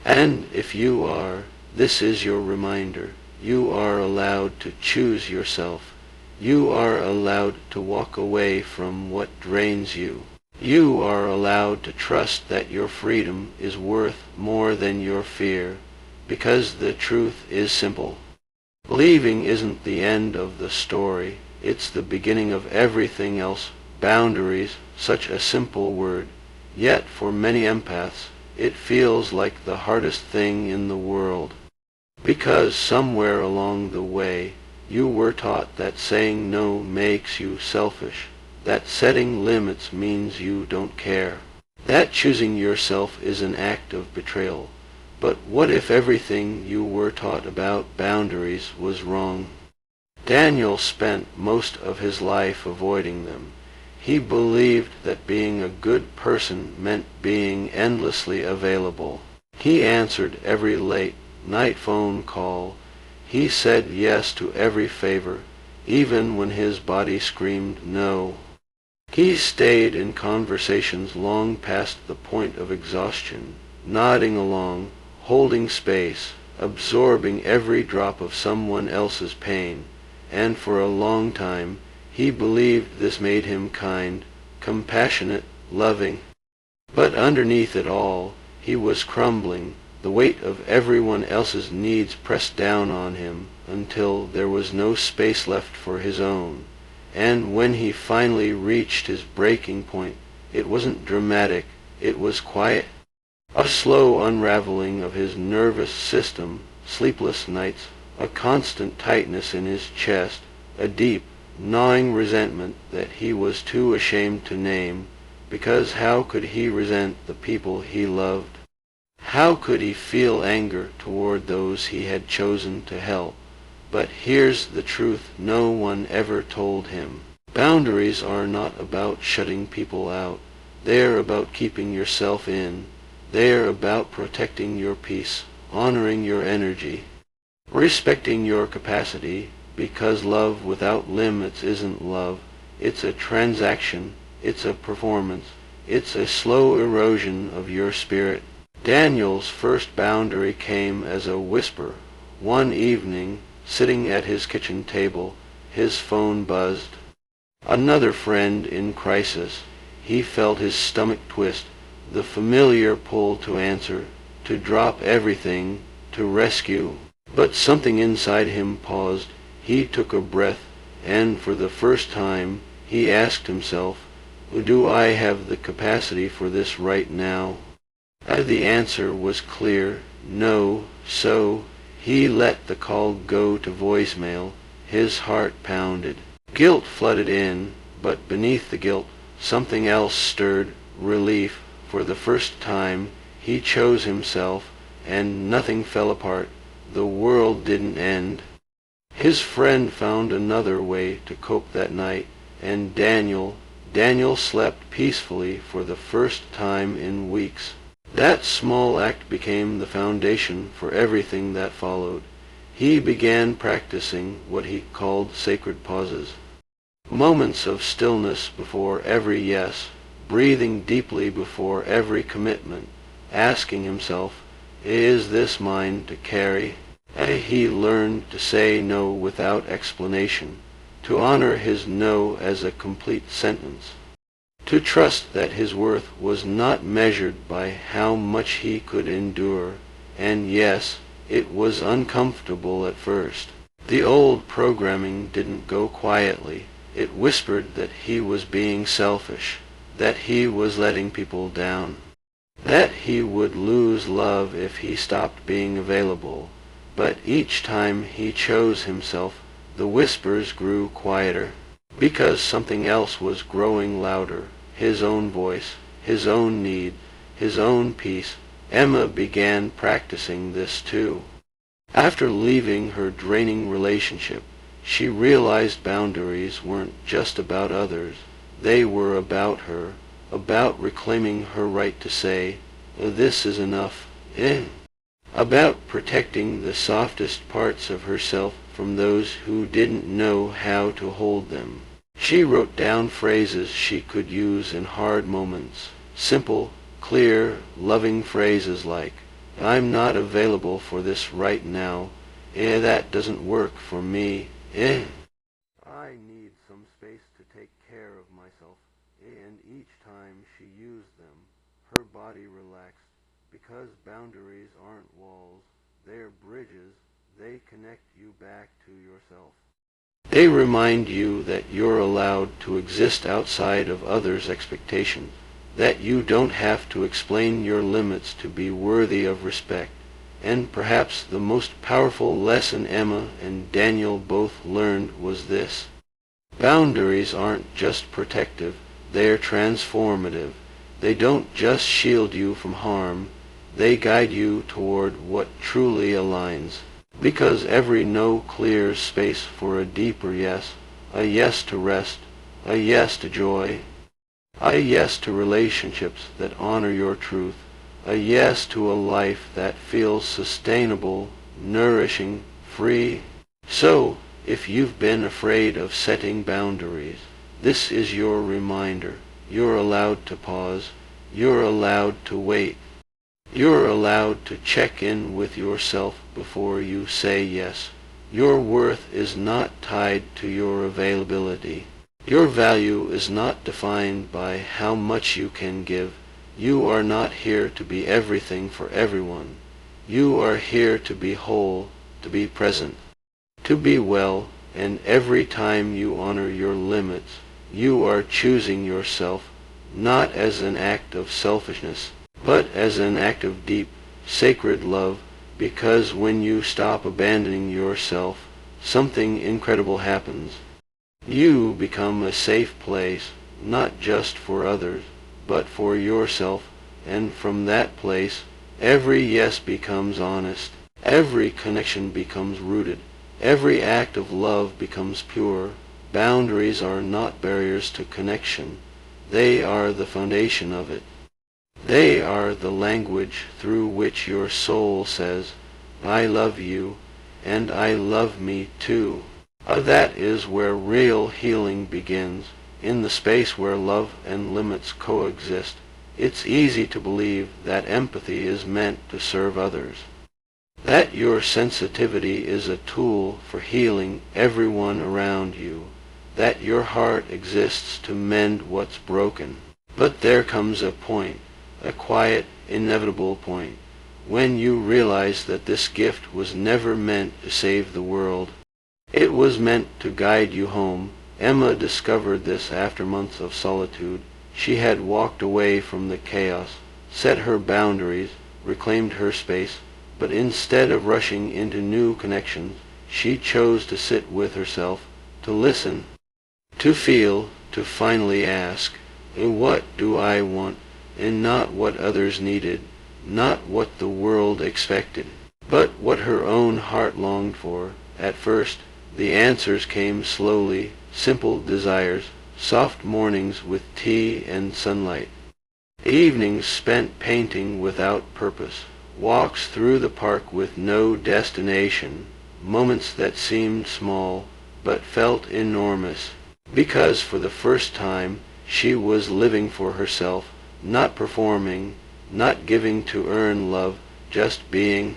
And if you are, this is your reminder. You are allowed to choose yourself. You are allowed to walk away from what drains you. You are allowed to trust that your freedom is worth more than your fear, because the truth is simple. Leaving isn't the end of the story. It's the beginning of everything else. Boundaries, such a simple word. Yet for many empaths, it feels like the hardest thing in the world. Because somewhere along the way, you were taught that saying no makes you selfish, that setting limits means you don't care, that choosing yourself is an act of betrayal. But what if everything you were taught about boundaries was wrong? Daniel spent most of his life avoiding them. He believed that being a good person meant being endlessly available. He answered every late night phone call. He said yes to every favor, even when his body screamed no. He stayed in conversations long past the point of exhaustion, nodding along, holding space, absorbing every drop of someone else's pain, and for a long time he believed this made him kind, compassionate, loving. But underneath it all, he was crumbling, the weight of everyone else's needs pressed down on him until there was no space left for his own. And when he finally reached his breaking point, it wasn't dramatic, it was quiet. A slow unraveling of his nervous system, sleepless nights, a constant tightness in his chest, a deep, gnawing resentment that he was too ashamed to name, because how could he resent the people he loved? How could he feel anger toward those he had chosen to help? But here's the truth no one ever told him. Boundaries are not about shutting people out. They're about keeping yourself in. They're about protecting your peace, honoring your energy, respecting your capacity, because love without limits isn't love. It's a transaction. It's a performance. It's a slow erosion of your spirit. Daniel's first boundary came as a whisper. One evening, sitting at his kitchen table, his phone buzzed. Another friend in crisis. He felt his stomach twist, the familiar pull to answer, to drop everything, to rescue. But something inside him paused. He took a breath, and for the first time, he asked himself, do I have the capacity for this right now? The answer was clear, no, so he let the call go to voicemail. His heart pounded. Guilt flooded in, but beneath the guilt, something else stirred, relief. For the first time, he chose himself, and nothing fell apart. The world didn't end. His friend found another way to cope that night, and Daniel slept peacefully for the first time in weeks. That small act became the foundation for everything that followed. He began practicing what he called sacred pauses. Moments of stillness before every yes, breathing deeply before every commitment, asking himself, is this mine to carry? He learned to say no without explanation, to honor his no as a complete sentence, to trust that his worth was not measured by how much he could endure. And yes, it was uncomfortable at first. The old programming didn't go quietly. It whispered that he was being selfish, that he was letting people down, that he would lose love if he stopped being available. But each time he chose himself, the whispers grew quieter, because something else was growing louder, his own voice, his own need, his own peace. Emma began practicing this too. After leaving her draining relationship, she realized boundaries weren't just about others. They were about her, about reclaiming her right to say, this is enough, about protecting the softest parts of herself from those who didn't know how to hold them. She wrote down phrases she could use in hard moments, simple, clear, loving phrases like, I'm not available for this right now. That doesn't work for me. I need some space to take care of myself. And each time she used them, her body relaxed, because boundaries aren't walls, they're bridges. They connect you back to yourself. They remind you that you're allowed to exist outside of others' expectations, that you don't have to explain your limits to be worthy of respect. And perhaps the most powerful lesson Emma and Daniel both learned was this. Boundaries aren't just protective, they're transformative. They don't just shield you from harm, they guide you toward what truly aligns. Because every no clears space for a deeper yes, a yes to rest, a yes to joy, a yes to relationships that honor your truth, a yes to a life that feels sustainable, nourishing, free. So, if you've been afraid of setting boundaries, this is your reminder. You're allowed to pause. You're allowed to wait. You're allowed to check in with yourself before you say yes. Your worth is not tied to your availability. Your value is not defined by how much you can give. You are not here to be everything for everyone. You are here to be whole, to be present, to be well, and every time you honor your limits, you are choosing yourself, not as an act of selfishness, but as an act of deep, sacred love, because when you stop abandoning yourself, something incredible happens. You become a safe place, not just for others, but for yourself, and from that place, every yes becomes honest, every connection becomes rooted, every act of love becomes pure. Boundaries are not barriers to connection, they are the foundation of it. They are the language through which your soul says, I love you, and I love me too. That is where real healing begins, in the space where love and limits coexist. It's easy to believe that empathy is meant to serve others, that your sensitivity is a tool for healing everyone around you, that your heart exists to mend what's broken. But there comes a point, a quiet, inevitable point, when you realize that this gift was never meant to save the world. It was meant to guide you home. Emma discovered this after months of solitude. She had walked away from the chaos, set her boundaries, reclaimed her space, but instead of rushing into new connections, she chose to sit with herself, to listen, to feel, to finally ask, what do I want? And not what others needed, not what the world expected, but what her own heart longed for. At first, the answers came slowly, simple desires, soft mornings with tea and sunlight. Evenings spent painting without purpose, walks through the park with no destination, moments that seemed small but felt enormous, because for the first time she was living for herself, not performing, not giving to earn love, just being.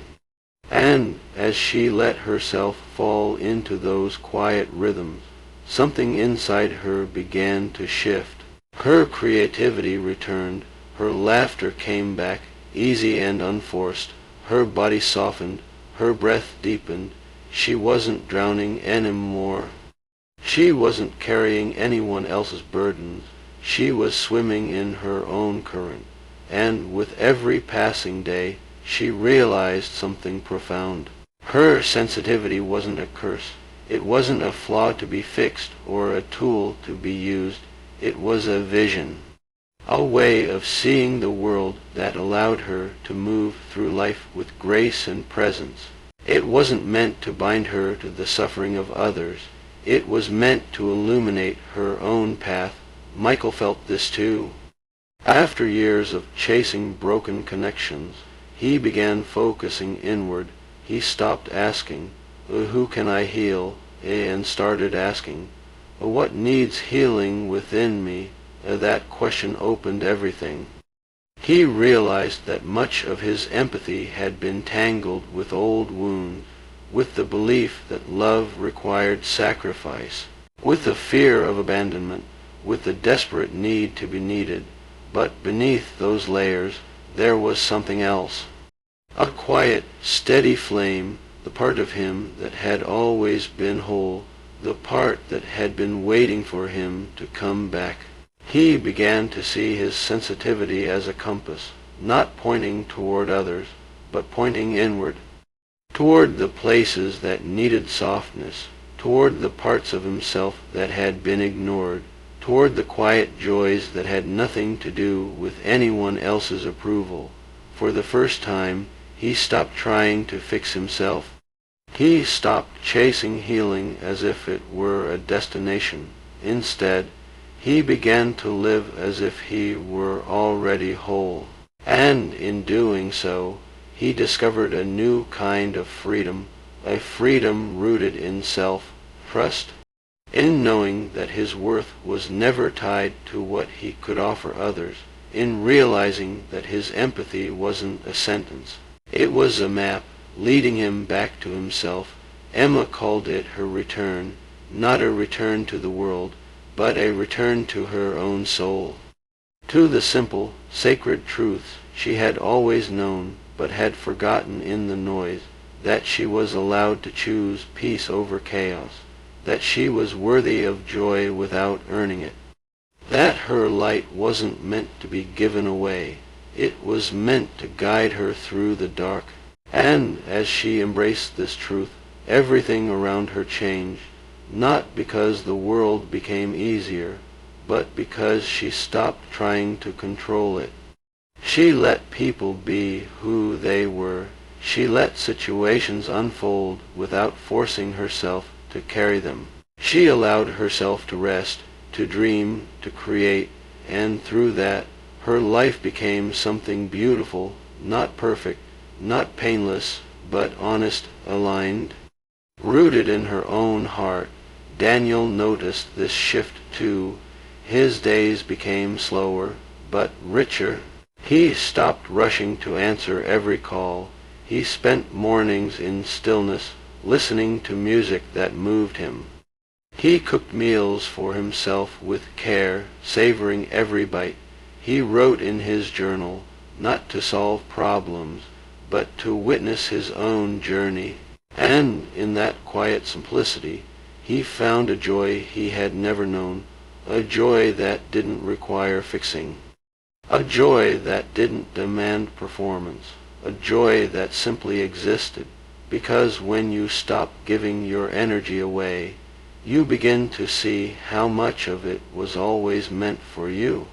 And as she let herself fall into those quiet rhythms, something inside her began to shift. Her creativity returned, her laughter came back, easy and unforced, her body softened, her breath deepened. She wasn't drowning anymore. She wasn't carrying anyone else's burdens. She was swimming in her own current. And with every passing day, she realized something profound. Her sensitivity wasn't a curse. It wasn't a flaw to be fixed or a tool to be used. It was a vision, a way of seeing the world that allowed her to move through life with grace and presence. It wasn't meant to bind her to the suffering of others. It was meant to illuminate her own path. Michael felt this too. After years of chasing broken connections, he began focusing inward. He stopped asking, "Who can I heal?" and started asking, "What needs healing within me?" That question opened everything. He realized that much of his empathy had been tangled with old wounds, with the belief that love required sacrifice, with the fear of abandonment, with the desperate need to be needed. But beneath those layers there was something else. A quiet, steady flame, the part of him that had always been whole, the part that had been waiting for him to come back. He began to see his sensitivity as a compass, not pointing toward others, but pointing inward, toward the places that needed softness, toward the parts of himself that had been ignored, toward the quiet joys that had nothing to do with anyone else's approval. For the first time, he stopped trying to fix himself. He stopped chasing healing as if it were a destination. Instead, he began to live as if he were already whole. And in doing so, he discovered a new kind of freedom, a freedom rooted in self-trust, in knowing that his worth was never tied to what he could offer others, in realizing that his empathy wasn't a sentence. It was a map leading him back to himself. Emma called it her return, not a return to the world, but a return to her own soul, to the simple, sacred truths she had always known but had forgotten in the noise, that she was allowed to choose peace over chaos, that she was worthy of joy without earning it, that her light wasn't meant to be given away. It was meant to guide her through the dark. And as she embraced this truth, everything around her changed, not because the world became easier, but because she stopped trying to control it. She let people be who they were. She let situations unfold without forcing herself to carry them. She allowed herself to rest, to dream, to create, and through that, her life became something beautiful, not perfect, not painless, but honest, aligned, rooted in her own heart. Daniel noticed this shift too. His days became slower, but richer. He stopped rushing to answer every call. He spent mornings in stillness, listening to music that moved him. He cooked meals for himself with care, savoring every bite. He wrote in his journal, not to solve problems, but to witness his own journey. And in that quiet simplicity, he found a joy he had never known, a joy that didn't require fixing, a joy that didn't demand performance, a joy that simply existed, because when you stop giving your energy away, you begin to see how much of it was always meant for you.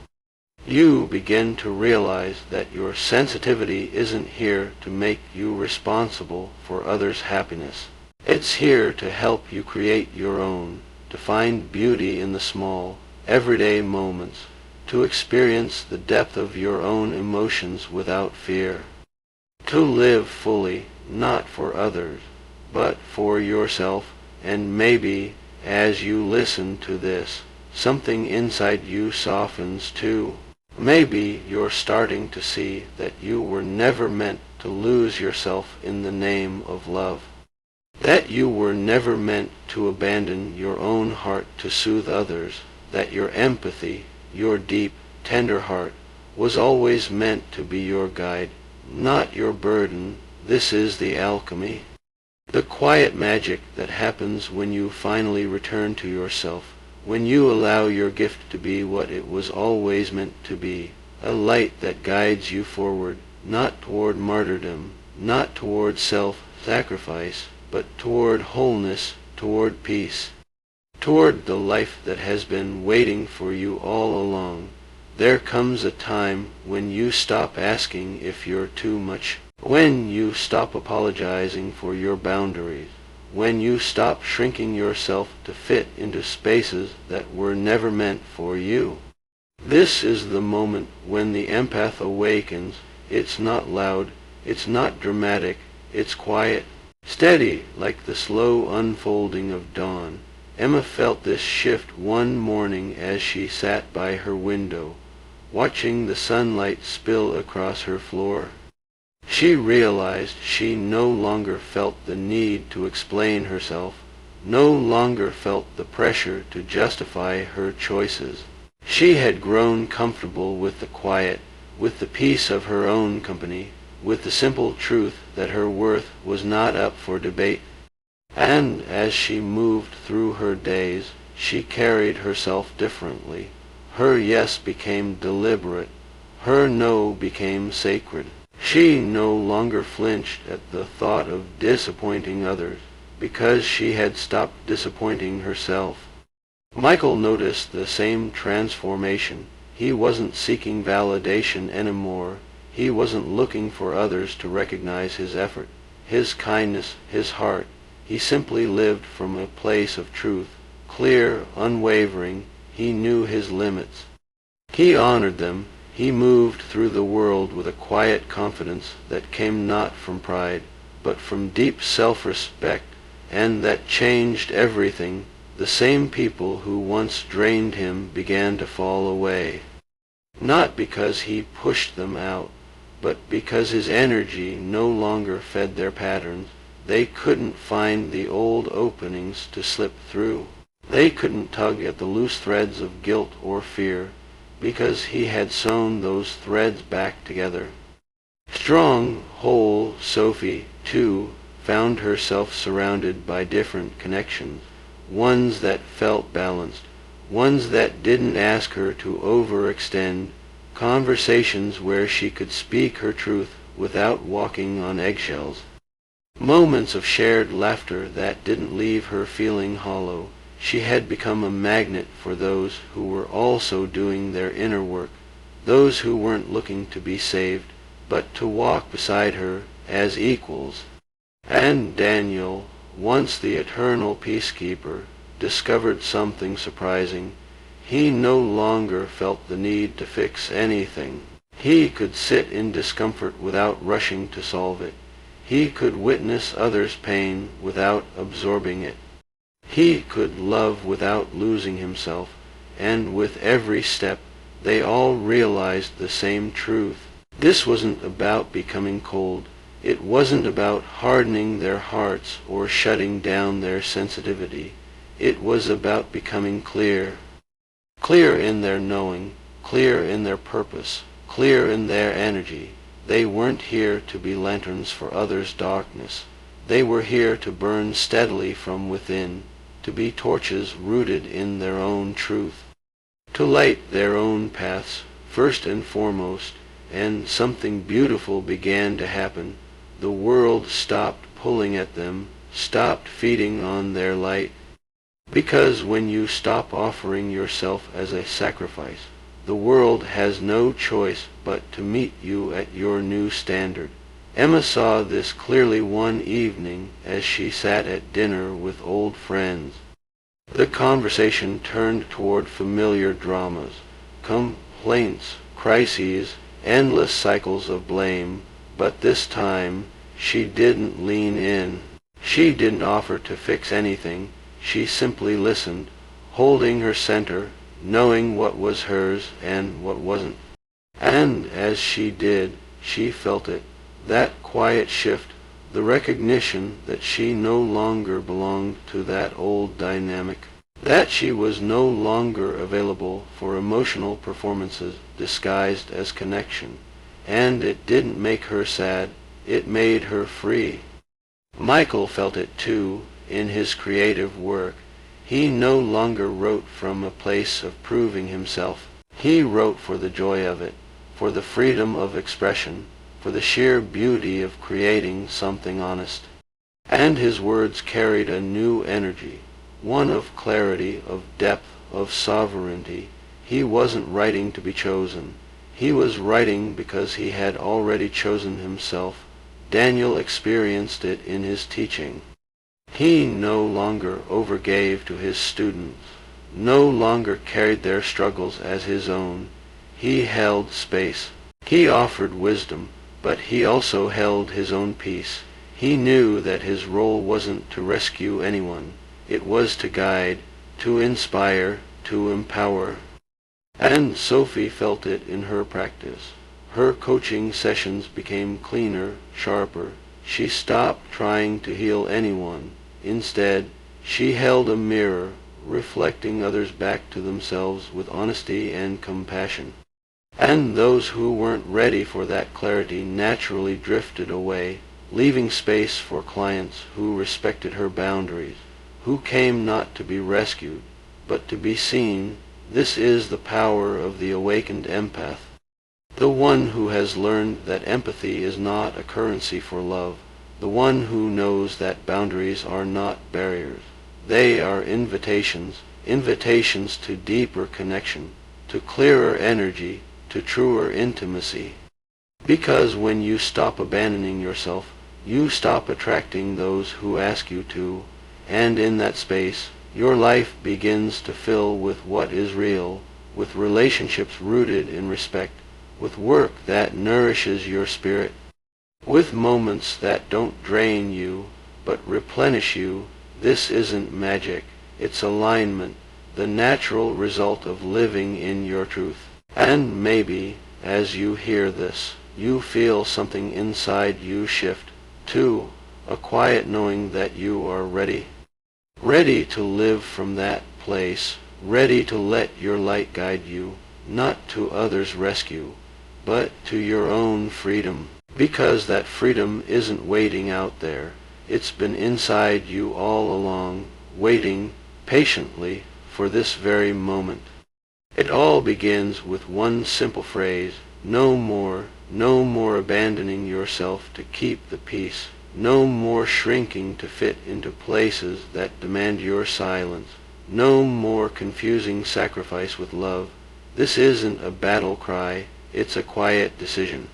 You begin to realize that your sensitivity isn't here to make you responsible for others' happiness. It's here to help you create your own, to find beauty in the small, everyday moments, to experience the depth of your own emotions without fear, to live fully, not for others, but for yourself. And maybe, as you listen to this, something inside you softens too. Maybe you're starting to see that you were never meant to lose yourself in the name of love, that you were never meant to abandon your own heart to soothe others, that your empathy, your deep, tender heart, was always meant to be your guide, not your burden. This is the alchemy, the quiet magic that happens when you finally return to yourself, when you allow your gift to be what it was always meant to be, a light that guides you forward, not toward martyrdom, not toward self-sacrifice, but toward wholeness, toward peace, toward the life that has been waiting for you all along. There comes a time when you stop asking if you're too much, when you stop apologizing for your boundaries, when you stop shrinking yourself to fit into spaces that were never meant for you. This is the moment when the empath awakens. It's not loud, it's not dramatic, it's quiet, steady like the slow unfolding of dawn. Emma felt this shift one morning as she sat by her window, watching the sunlight spill across her floor. She realized she no longer felt the need to explain herself, no longer felt the pressure to justify her choices. She had grown comfortable with the quiet, with the peace of her own company, with the simple truth that her worth was not up for debate. And as she moved through her days, she carried herself differently. Her yes became deliberate. Her no became sacred. She no longer flinched at the thought of disappointing others, because she had stopped disappointing herself. Michael noticed the same transformation. He wasn't seeking validation anymore. He wasn't looking for others to recognize his effort, his kindness, his heart. He simply lived from a place of truth, clear, unwavering. He knew his limits. He honored them. He moved through the world with a quiet confidence that came not from pride, but from deep self-respect, and that changed everything. The same people who once drained him began to fall away, not because he pushed them out, but because his energy no longer fed their patterns. They couldn't find the old openings to slip through. They couldn't tug at the loose threads of guilt or fear, because he had sewn those threads back together. Strong, whole Sophie, too, found herself surrounded by different connections, ones that felt balanced, ones that didn't ask her to overextend, conversations where she could speak her truth without walking on eggshells, moments of shared laughter that didn't leave her feeling hollow. She had become a magnet for those who were also doing their inner work, those who weren't looking to be saved, but to walk beside her as equals. And Daniel, once the eternal peacekeeper, discovered something surprising. He no longer felt the need to fix anything. He could sit in discomfort without rushing to solve it. He could witness others' pain without absorbing it. He could love without losing himself, and with every step they all realized the same truth. This wasn't about becoming cold. It wasn't about hardening their hearts or shutting down their sensitivity. It was about becoming clear. Clear in their knowing, clear in their purpose, clear in their energy. They weren't here to be lanterns for others' darkness. They were here to burn steadily from within, to be torches rooted in their own truth, to light their own paths first and foremost. And something beautiful began to happen. The world stopped pulling at them, stopped feeding on their light. Because when you stop offering yourself as a sacrifice, the world has no choice but to meet you at your new standard. Emma saw this clearly one evening as she sat at dinner with old friends. The conversation turned toward familiar dramas, complaints, crises, endless cycles of blame, but this time she didn't lean in. She didn't offer to fix anything. She simply listened, holding her center, knowing what was hers and what wasn't. And as she did, she felt it, that quiet shift, the recognition that she no longer belonged to that old dynamic, that she was no longer available for emotional performances disguised as connection. And it didn't make her sad, it made her free. Michael felt it too in his creative work. He no longer wrote from a place of proving himself. He wrote for the joy of it, for the freedom of expression, for the sheer beauty of creating something honest. And his words carried a new energy, one of clarity, of depth, of sovereignty. He wasn't writing to be chosen. He was writing because he had already chosen himself. Daniel experienced it in his teaching. He no longer overgave to his students, no longer carried their struggles as his own. He held space. He offered wisdom, but he also held his own peace. He knew that his role wasn't to rescue anyone. It was to guide, to inspire, to empower. And Sophie felt it in her practice. Her coaching sessions became cleaner, sharper. She stopped trying to heal anyone. Instead, she held a mirror, reflecting others back to themselves with honesty and compassion. And those who weren't ready for that clarity naturally drifted away, leaving space for clients who respected her boundaries, who came not to be rescued, but to be seen. This is the power of the awakened empath, the one who has learned that empathy is not a currency for love, the one who knows that boundaries are not barriers. They are invitations, invitations to deeper connection, to clearer energy, to truer intimacy. Because when you stop abandoning yourself, you stop attracting those who ask you to, and in that space, your life begins to fill with what is real, with relationships rooted in respect, with work that nourishes your spirit, with moments that don't drain you, but replenish you. This isn't magic, it's alignment, the natural result of living in your truth. And maybe, as you hear this, you feel something inside you shift, too, a quiet knowing that you are ready. Ready to live from that place, ready to let your light guide you, not to others' rescue, but to your own freedom. Because that freedom isn't waiting out there. It's been inside you all along, waiting patiently for this very moment. It all begins with one simple phrase: no more abandoning yourself to keep the peace. No more shrinking to fit into places that demand your silence. No more confusing sacrifice with love. This isn't a battle cry, it's a quiet decision.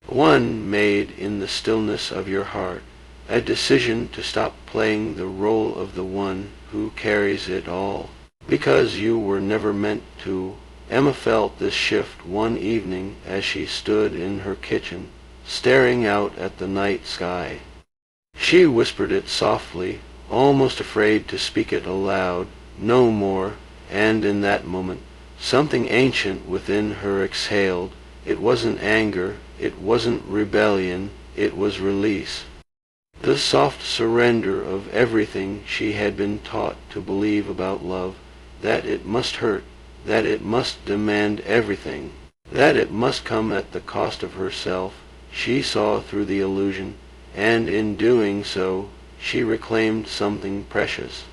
One made in the stillness of your heart. A decision to stop playing the role of the one who carries it all. Because you were never meant to. Emma felt this shift one evening as she stood in her kitchen, staring out at the night sky. She whispered it softly, almost afraid to speak it aloud, no more, and in that moment, something ancient within her exhaled. It wasn't anger, it wasn't rebellion, it was release. The soft surrender of everything she had been taught to believe about love, that it must hurt, that it must demand everything, that it must come at the cost of herself. She saw through the illusion, and in doing so, she reclaimed something precious.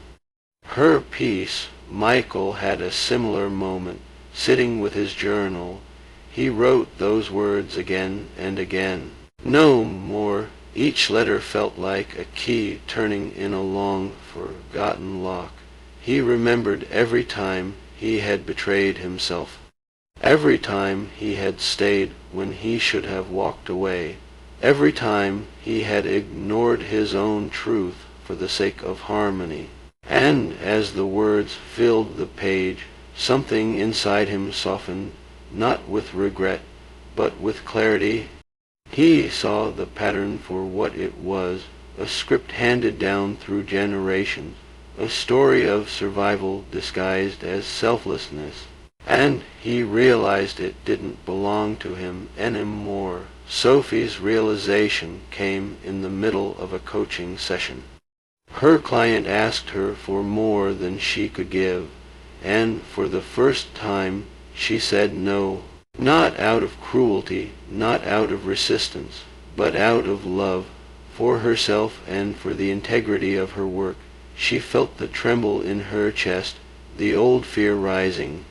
Her peace. Michael had a similar moment, sitting with his journal. He wrote those words again and again. No more. Each letter felt like a key turning in a long forgotten lock. He remembered every time he had betrayed himself, every time he had stayed when he should have walked away, every time he had ignored his own truth for the sake of harmony. And as the words filled the page, something inside him softened. not with regret, but with clarity. He saw the pattern for what it was, a script handed down through generations, a story of survival disguised as selflessness. And he realized it didn't belong to him anymore. Sophie's realization came in the middle of a coaching session. Her client asked her for more than she could give, and for the first time she said no, not out of cruelty, not out of resistance, but out of love for herself and for the integrity of her work. She felt the tremble in her chest, the old fear rising.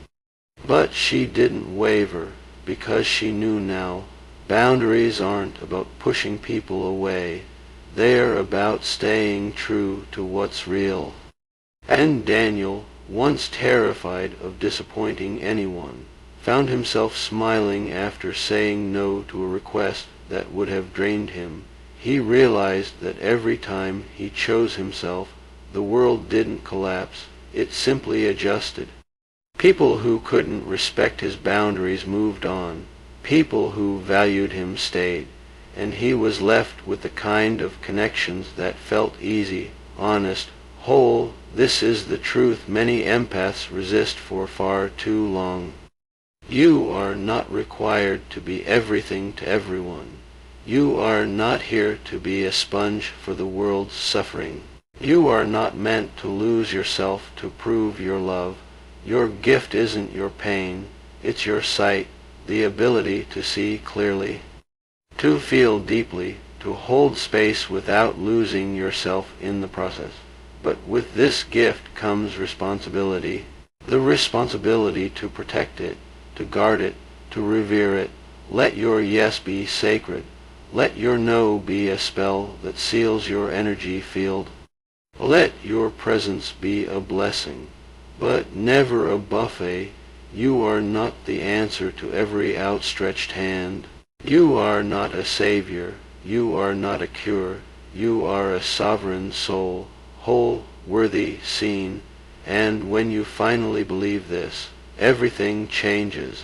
But she didn't waver, because she knew now, boundaries aren't about pushing people away. They're about staying true to what's real. And Daniel, once terrified of disappointing anyone, found himself smiling after saying no to a request that would have drained him. He realized that every time he chose himself, the world didn't collapse, it simply adjusted. People who couldn't respect his boundaries moved on. People who valued him stayed, and he was left with the kind of connections that felt easy, honest, whole. This is the truth many empaths resist for far too long. You are not required to be everything to everyone. You are not here to be a sponge for the world's suffering. You are not meant to lose yourself to prove your love. Your gift isn't your pain, it's your sight, the ability to see clearly, to feel deeply, to hold space without losing yourself in the process. But with this gift comes responsibility, the responsibility to protect it, to guard it, to revere it. Let your yes be sacred. Let your no be a spell that seals your energy field. Let your presence be a blessing, but never a buffet. You are not the answer to every outstretched hand. You are not a savior. You are not a cure. You are a sovereign soul, whole, worthy, seen. And when you finally believe this, everything changes.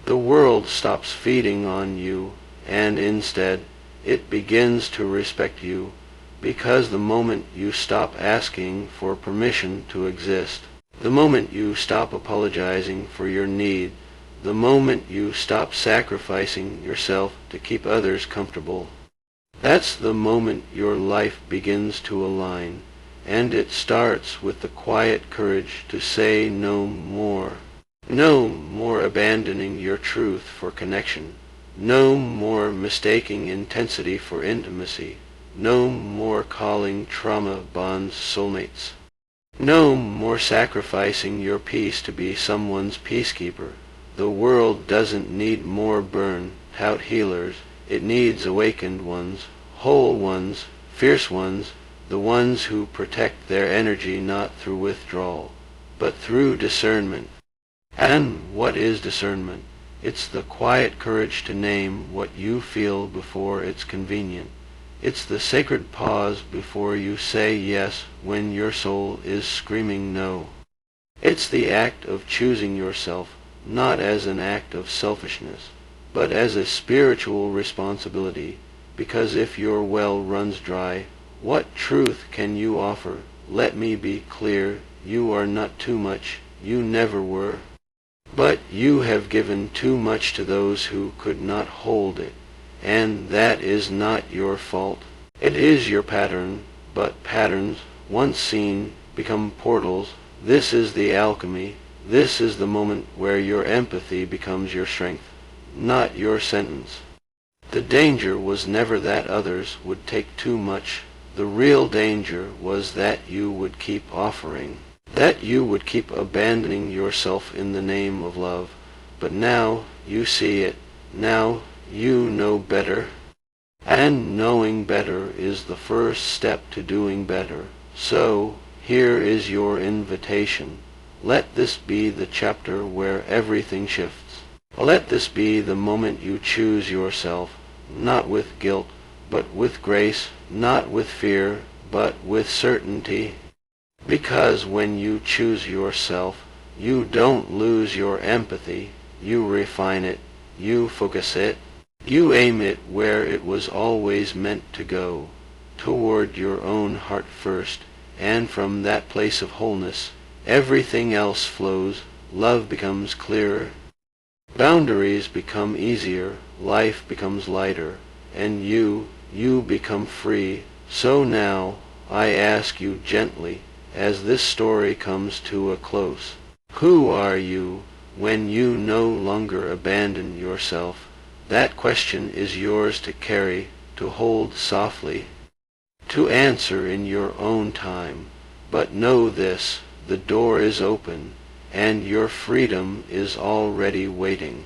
The world stops feeding on you, and instead, it begins to respect you, because the moment you stop asking for permission to exist, the moment you stop apologizing for your need, the moment you stop sacrificing yourself to keep others comfortable, that's the moment your life begins to align, and it starts with the quiet courage to say no more. No more abandoning your truth for connection. No more mistaking intensity for intimacy. No more calling trauma bonds soulmates. No more sacrificing your peace to be someone's peacekeeper. The world doesn't need more burned-out healers. It needs awakened ones, whole ones, fierce ones, the ones who protect their energy not through withdrawal, but through discernment. And what is discernment? It's the quiet courage to name what you feel before it's convenient. It's the sacred pause before you say yes when your soul is screaming no. It's the act of choosing yourself, not as an act of selfishness, but as a spiritual responsibility, because if your well runs dry, what truth can you offer? Let me be clear, you are not too much, you never were. But you have given too much to those who could not hold it, and that is not your fault. It is your pattern, but patterns, once seen, become portals. This is the alchemy. This is the moment where your empathy becomes your strength, not your sentence. The danger was never that others would take too much. The real danger was that you would keep offering, that you would keep abandoning yourself in the name of love. But now you see it. Now you know better. And knowing better is the first step to doing better. So here is your invitation. Let this be the chapter where everything shifts. Let this be the moment you choose yourself, not with guilt, but with grace, not with fear, but with certainty. Because when you choose yourself, you don't lose your empathy, you refine it, you focus it, you aim it where it was always meant to go, toward your own heart first, and from that place of wholeness, everything else flows, love becomes clearer, boundaries become easier, life becomes lighter, and you become free. So now, I ask you gently, as this story comes to a close, who are you when you no longer abandon yourself? That question is yours to carry, to hold softly, to answer in your own time. But know this, the door is open, and your freedom is already waiting.